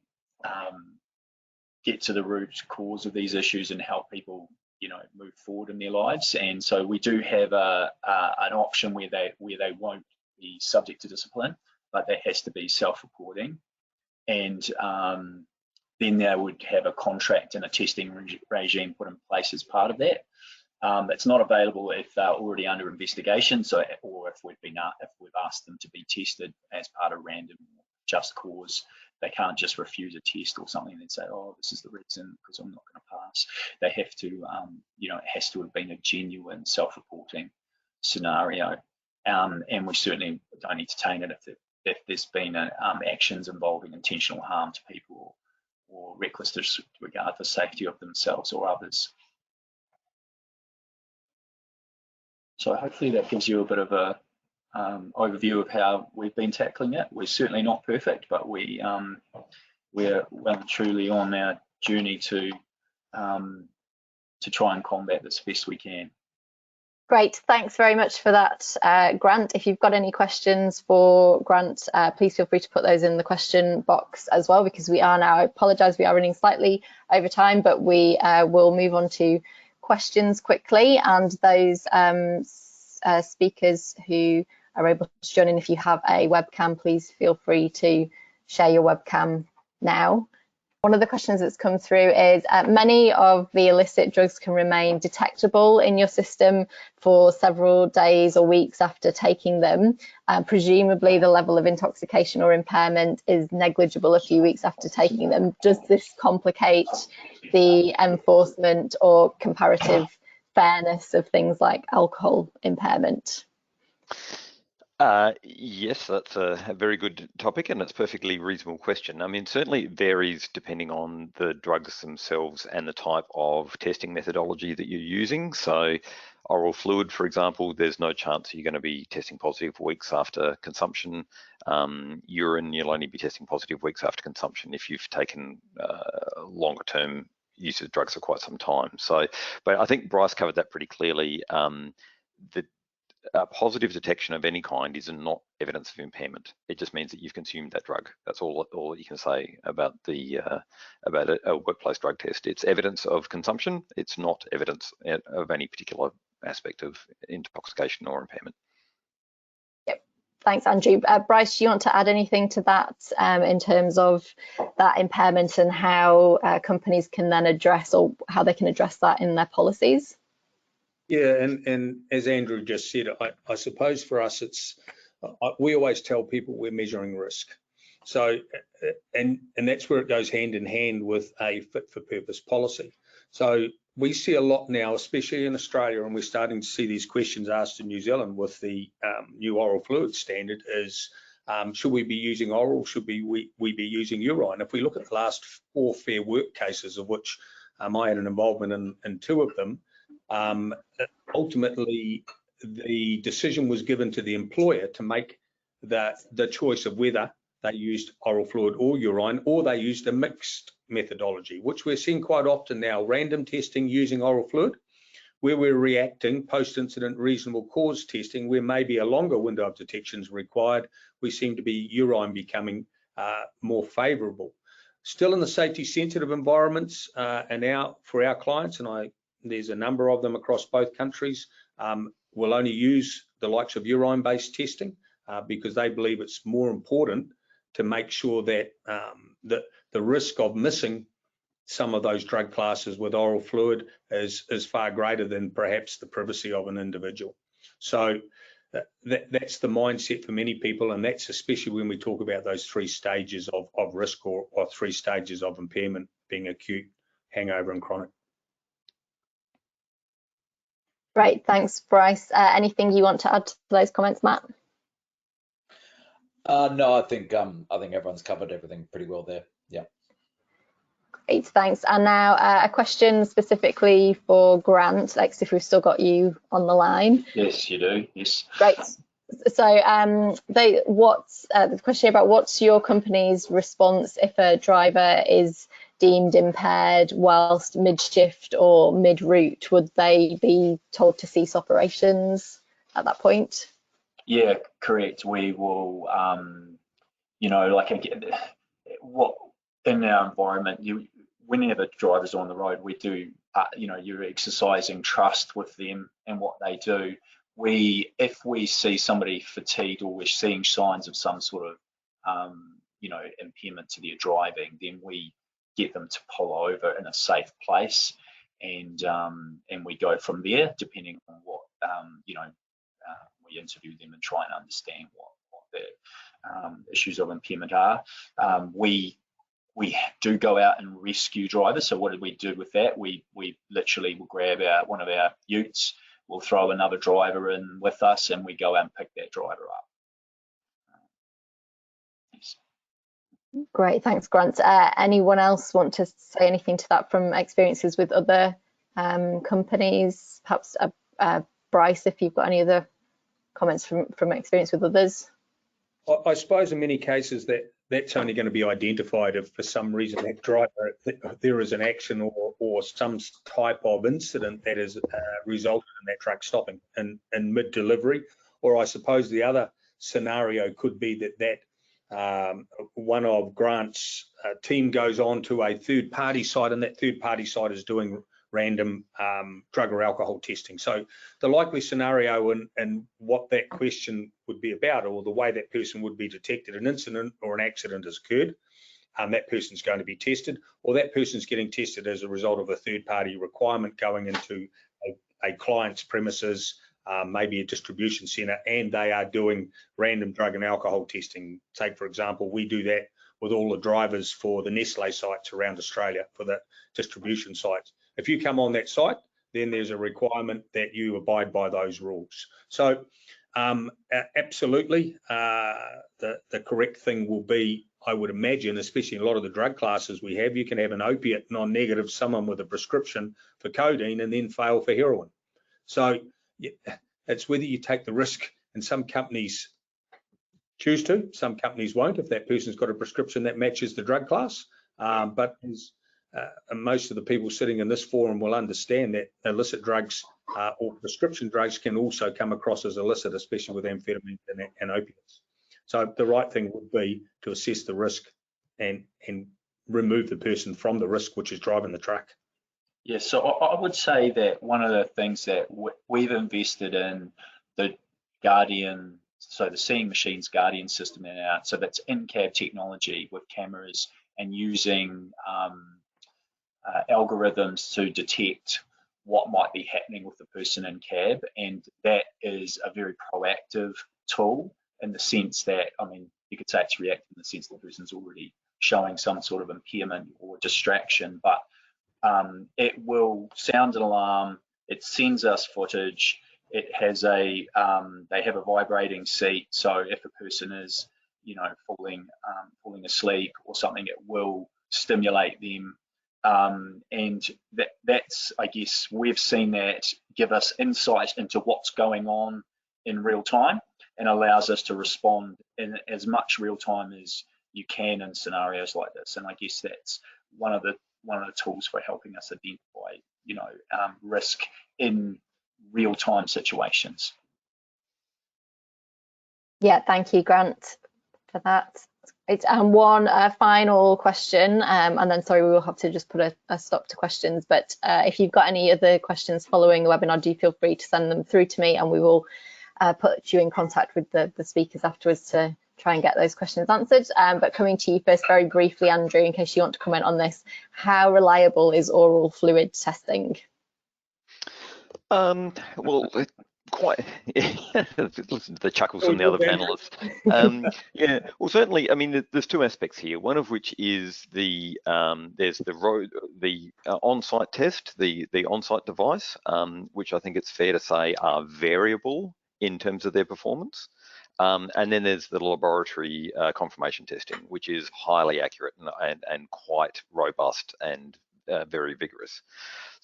get to the root cause of these issues and help people, you know, move forward in their lives. And so we do have an option where they won't be subject to discipline, but that has to be self-reporting. and then they would have a contract and a testing regime put in place as part of that. It's not available if they're already under investigation, or if we've asked them to be tested as part of random just cause. They can't just refuse a test or something and say, oh, this is the reason because I'm not going to pass. They have to, it has to have been a genuine self-reporting scenario, and we certainly don't entertain it if there's been actions involving intentional harm to people or reckless disregard for safety of themselves or others. So hopefully that gives you a bit of a overview of how we've been tackling it. We're certainly not perfect, but we're well and truly on our journey to try and combat this best we can. Great, thanks very much for that, Grant. If you've got any questions for Grant, please feel free to put those in the question box as well, because we are now, I apologise, we are running slightly over time, but we will move on to questions quickly, and those speakers who are able to join in, if you have a webcam, please feel free to share your webcam now. One of the questions that's come through is many of the illicit drugs can remain detectable in your system for several days or weeks after taking them. Presumably the level of intoxication or impairment is negligible a few weeks after taking them. Does this complicate the enforcement or comparative fairness of things like alcohol impairment? Yes, that's a very good topic, and it's a perfectly reasonable question. I mean, certainly it varies depending on the drugs themselves and the type of testing methodology that you're using. So oral fluid, for example, there's no chance you're going to be testing positive weeks after consumption. Urine, you'll only be testing positive weeks after consumption if you've taken longer term use of drugs for quite some time. So, but I think Bryce covered that pretty clearly. Positive detection of any kind is not evidence of impairment. It just means that you've consumed that drug. That's all that you can say about a workplace drug test. It's evidence of consumption. It's not evidence of any particular aspect of intoxication or impairment. Yep. Thanks, Andrew. Bryce, do you want to add anything to that in terms of that impairment and how companies can then address, or how they can address that in their policies? Yeah, and as Andrew just said, I suppose for us we always tell people we're measuring risk. So, and that's where it goes hand in hand with a fit for purpose policy. So we see a lot now, especially in Australia, and we're starting to see these questions asked in New Zealand with the new oral fluid standard is, should we be using oral, should we be using urine? If we look at the last 4 Fair Work cases, of which I had an involvement in 2 of them, ultimately the decision was given to the employer to make the choice of whether they used oral fluid or urine, or they used a mixed methodology, which we're seeing quite often now, random testing using oral fluid, where we're reacting post-incident reasonable cause testing, where maybe a longer window of detection is required. We seem to be urine becoming more favourable. Still in the safety sensitive environments, and for our clients, and there's a number of them across both countries, will only use the likes of urine-based testing because they believe it's more important to make sure that the risk of missing some of those drug classes with oral fluid is far greater than perhaps the privacy of an individual. So that's the mindset for many people, and that's especially when we talk about those 3 stages of risk or 3 stages of impairment, being acute, hangover, and chronic. Great, thanks, Bryce. Anything you want to add to those comments, Matt? No, I think everyone's covered everything pretty well there. Yeah. Great, thanks. And now a question specifically for Grant, like if we've still got you on the line. Yes, you do. Yes. Great. So the question about what's your company's response if a driver is deemed impaired whilst mid-shift or mid-route? Would they be told to cease operations at that point? Yeah, correct. We will, like again, what in our environment, whenever drivers are on the road, we do, you're exercising trust with them and what they do. If we see somebody fatigued or we're seeing signs of some sort of, impairment to their driving, then we get them to pull over in a safe place, and we go from there, depending on what we interview them and try and understand what the issues of impairment are. We do go out and rescue drivers. So what did we do with that? We literally will grab one of our utes, we'll throw another driver in with us, and we go out and pick that driver up. Yes. Great, thanks, Grant. Anyone else want to say anything to that from experiences with other companies? Perhaps Bryce, if you've got any other comments from experience with others. I suppose in many cases that's only going to be identified if for some reason that driver, there is an action or some type of incident that has resulted in that truck stopping in mid-delivery. Or I suppose the other scenario could be that one of Grant's team goes on to a third-party site, and that third-party site is doing random drug or alcohol testing. So the likely scenario and what that question would be about, or the way that person would be detected, an incident or an accident has occurred, that person's going to be tested, or that person's getting tested as a result of a third-party requirement going into a client's premises, maybe a distribution centre, and they are doing random drug and alcohol testing. Take, for example, we do that with all the drivers for the Nestle sites around Australia, for the distribution sites. If you come on that site, then there's a requirement that you abide by those rules. So absolutely, the correct thing will be, I would imagine, especially in a lot of the drug classes we have, you can have an opiate non-negative, someone with a prescription for codeine, and then fail for heroin. So yeah, it's whether you take the risk, and some companies choose to, some companies won't if that person's got a prescription that matches the drug class. But and most of the people sitting in this forum will understand that illicit drugs or prescription drugs can also come across as illicit, especially with amphetamines and opiates. So the right thing would be to assess the risk and remove the person from the risk, which is driving the truck. Yeah, so I would say that one of the things that we've invested in the Guardian, so the Seeing Machines Guardian system so that's in-cab technology with cameras and using algorithms to detect what might be happening with the person in cab, and that is a very proactive tool in the sense that, I mean, you could say it's reactive in the sense the person's already showing some sort of impairment or distraction, but it will sound an alarm, it sends us footage, it has they have a vibrating seat, so if a person is, falling asleep or something, it will stimulate them. And that's, I guess, we've seen that give us insight into what's going on in real time and allows us to respond in as much real time as you can in scenarios like this. And I guess that's one of the tools for helping us identify, risk in real time situations. Yeah, thank you, Grant, for that. It's one final question, and then sorry, we will have to just put a stop to questions. But if you've got any other questions following the webinar, do feel free to send them through to me, and we will put you in contact with the speakers afterwards to try and get those questions answered. But coming to you first, very briefly, Andrew, in case you want to comment on this, how reliable is oral fluid testing? Well, quite. Listen to the chuckles from the other panelists. Yeah, well, certainly. I mean, there's two aspects here. One of which is there's the on-site test, the on-site device, which I think it's fair to say are variable in terms of their performance. And then there's the laboratory confirmation testing, which is highly accurate and quite robust and very vigorous.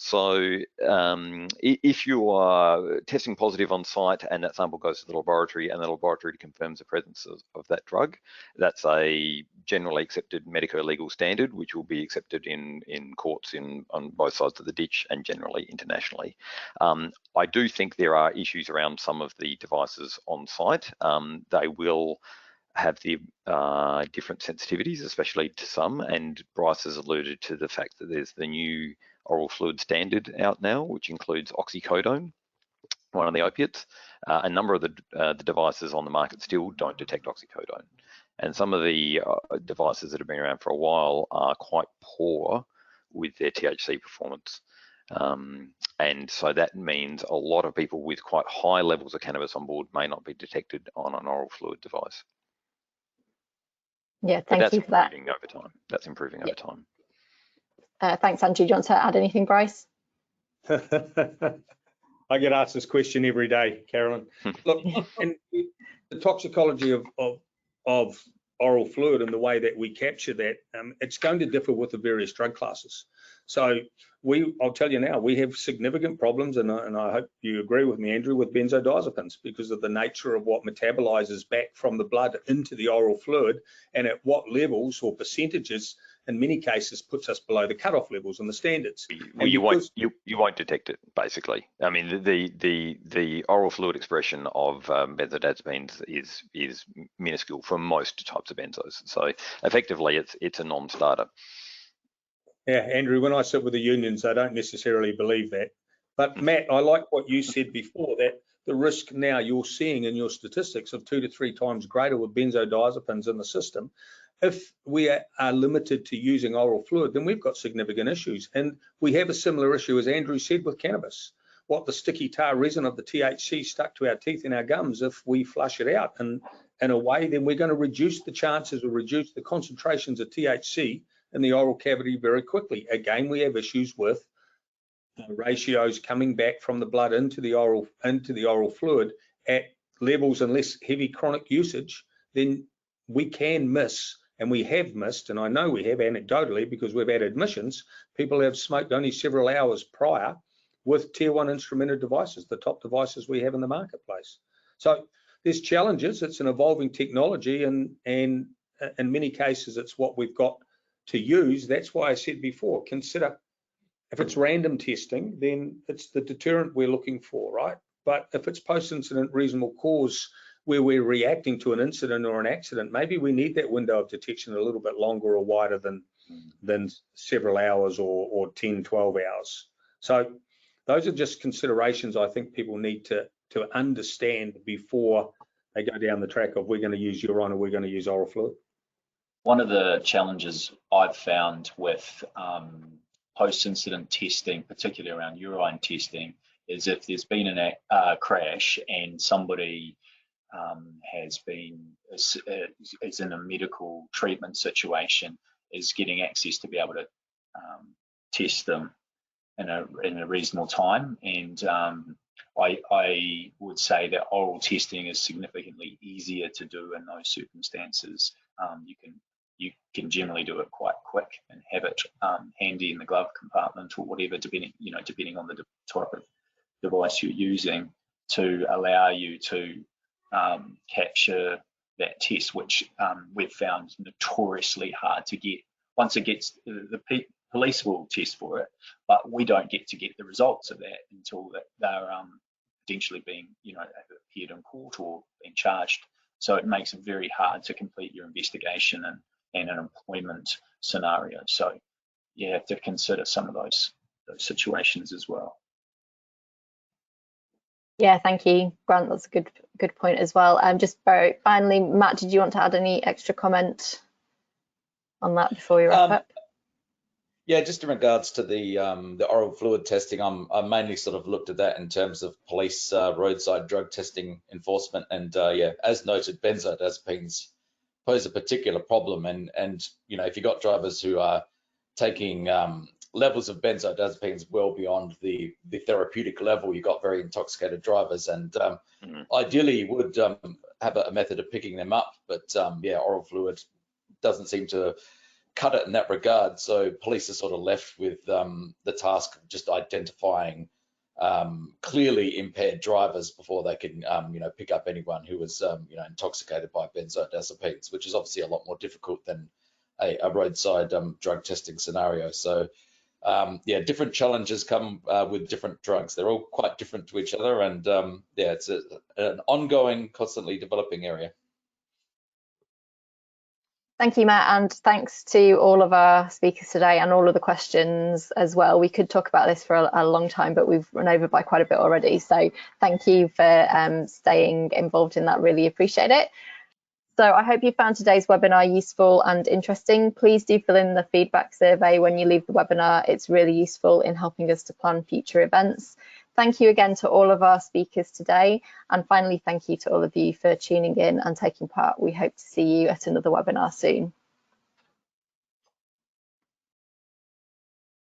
So if you are testing positive on site and that sample goes to the laboratory and the laboratory confirms the presence of that drug, that's a generally accepted medico-legal standard, which will be accepted in courts on both sides of the ditch and generally internationally. I do think there are issues around some of the devices on site. They will have the different sensitivities, especially to some, and Bryce has alluded to the fact that there's the new oral fluid standard out now, which includes oxycodone, one of the opiates. A number of the devices on the market still don't detect oxycodone. And some of the devices that have been around for a while are quite poor with their THC performance. And so that means a lot of people with quite high levels of cannabis on board may not be detected on an oral fluid device. Yeah, thank you for that. Over time. That's improving over time. Thanks, Andrew. Do you want to add anything, Bryce? I get asked this question every day, Carolyn. Look, and the toxicology of oral fluid and the way that we capture that, it's going to differ with the various drug classes. So I'll tell you now, we have significant problems, and I hope you agree with me, Andrew, with benzodiazepines because of the nature of what metabolizes back from the blood into the oral fluid, and at what levels or percentages, in many cases, puts us below the cutoff levels and the standards. Well, you won't detect it, basically. I mean, the oral fluid expression of benzodiazepines is minuscule for most types of benzos. So effectively, it's a non-starter. Yeah, Andrew, when I sit with the unions, I don't necessarily believe that. But Matt, I like what you said before, that the risk now you're seeing in your statistics of 2 to 3 times greater with benzodiazepines in the system. If we are limited to using oral fluid, then we've got significant issues. And we have a similar issue, as Andrew said, with cannabis. What the sticky tar resin of the THC stuck to our teeth and our gums, if we flush it out and in a way, then we're going to reduce the chances or reduce the concentrations of THC in the oral cavity very quickly. Again, we have issues with ratios coming back from the blood into the oral fluid at levels, unless heavy chronic usage, then we can miss, and we have missed, and I know we have anecdotally because we've had admissions, people have smoked only several hours prior with tier 1 instrumented devices, the top devices we have in the marketplace. So there's challenges. It's an evolving technology, and in many cases it's what we've got to use. That's why I said before, consider if it's random testing, then it's the deterrent we're looking for, right? But if it's post-incident reasonable cause where we're reacting to an incident or an accident, maybe we need that window of detection a little bit longer or wider than several hours or 10, 12 hours. So those are just considerations I think people need to understand before they go down the track of we're going to use urine or we're going to use oral fluid. One of the challenges I've found with post-incident testing, particularly around urine testing, is if there's been a crash and somebody is in a medical treatment situation, is getting access to be able to test them in a reasonable time. And I would say that oral testing is significantly easier to do in those circumstances. You can generally do it quite quick and have it handy in the glove compartment or whatever, depending on the type of device you're using, to allow you to capture that test, which we've found notoriously hard to get. Once it gets, the police will test for it, but we don't get the results of that until they're potentially being, appeared in court or being charged. So it makes it very hard to complete your investigation and an employment scenario. So you have to consider some of those situations as well. Yeah, thank you, Grant. That's a good point as well. Just very finally, Matt, did you want to add any extra comment on that before we wrap up? Yeah, just in regards to the oral fluid testing, I mainly sort of looked at that in terms of police roadside drug testing enforcement, and yeah, as noted, benzodiazepines pose a particular problem, and if you've got drivers who are taking levels of benzodiazepines well beyond the therapeutic level, you've got very intoxicated drivers, and ideally you would have a method of picking them up, but yeah, oral fluid doesn't seem to cut it in that regard. So police are sort of left with the task of just identifying clearly impaired drivers before they can pick up anyone who was intoxicated by benzodiazepines, which is obviously a lot more difficult than a roadside drug testing scenario. So yeah, different challenges come with different drugs. They're all quite different to each other, and yeah, it's an ongoing, constantly developing area. Thank you, Matt, and thanks to all of our speakers today and all of the questions as well. We could talk about this for a long time, but we've run over by quite a bit already. So thank you for staying involved in that. Really appreciate it. So I hope you found today's webinar useful and interesting. Please do fill in the feedback survey when you leave the webinar. It's really useful in helping us to plan future events. Thank you again to all of our speakers today. And finally, thank you to all of you for tuning in and taking part. We hope to see you at another webinar soon.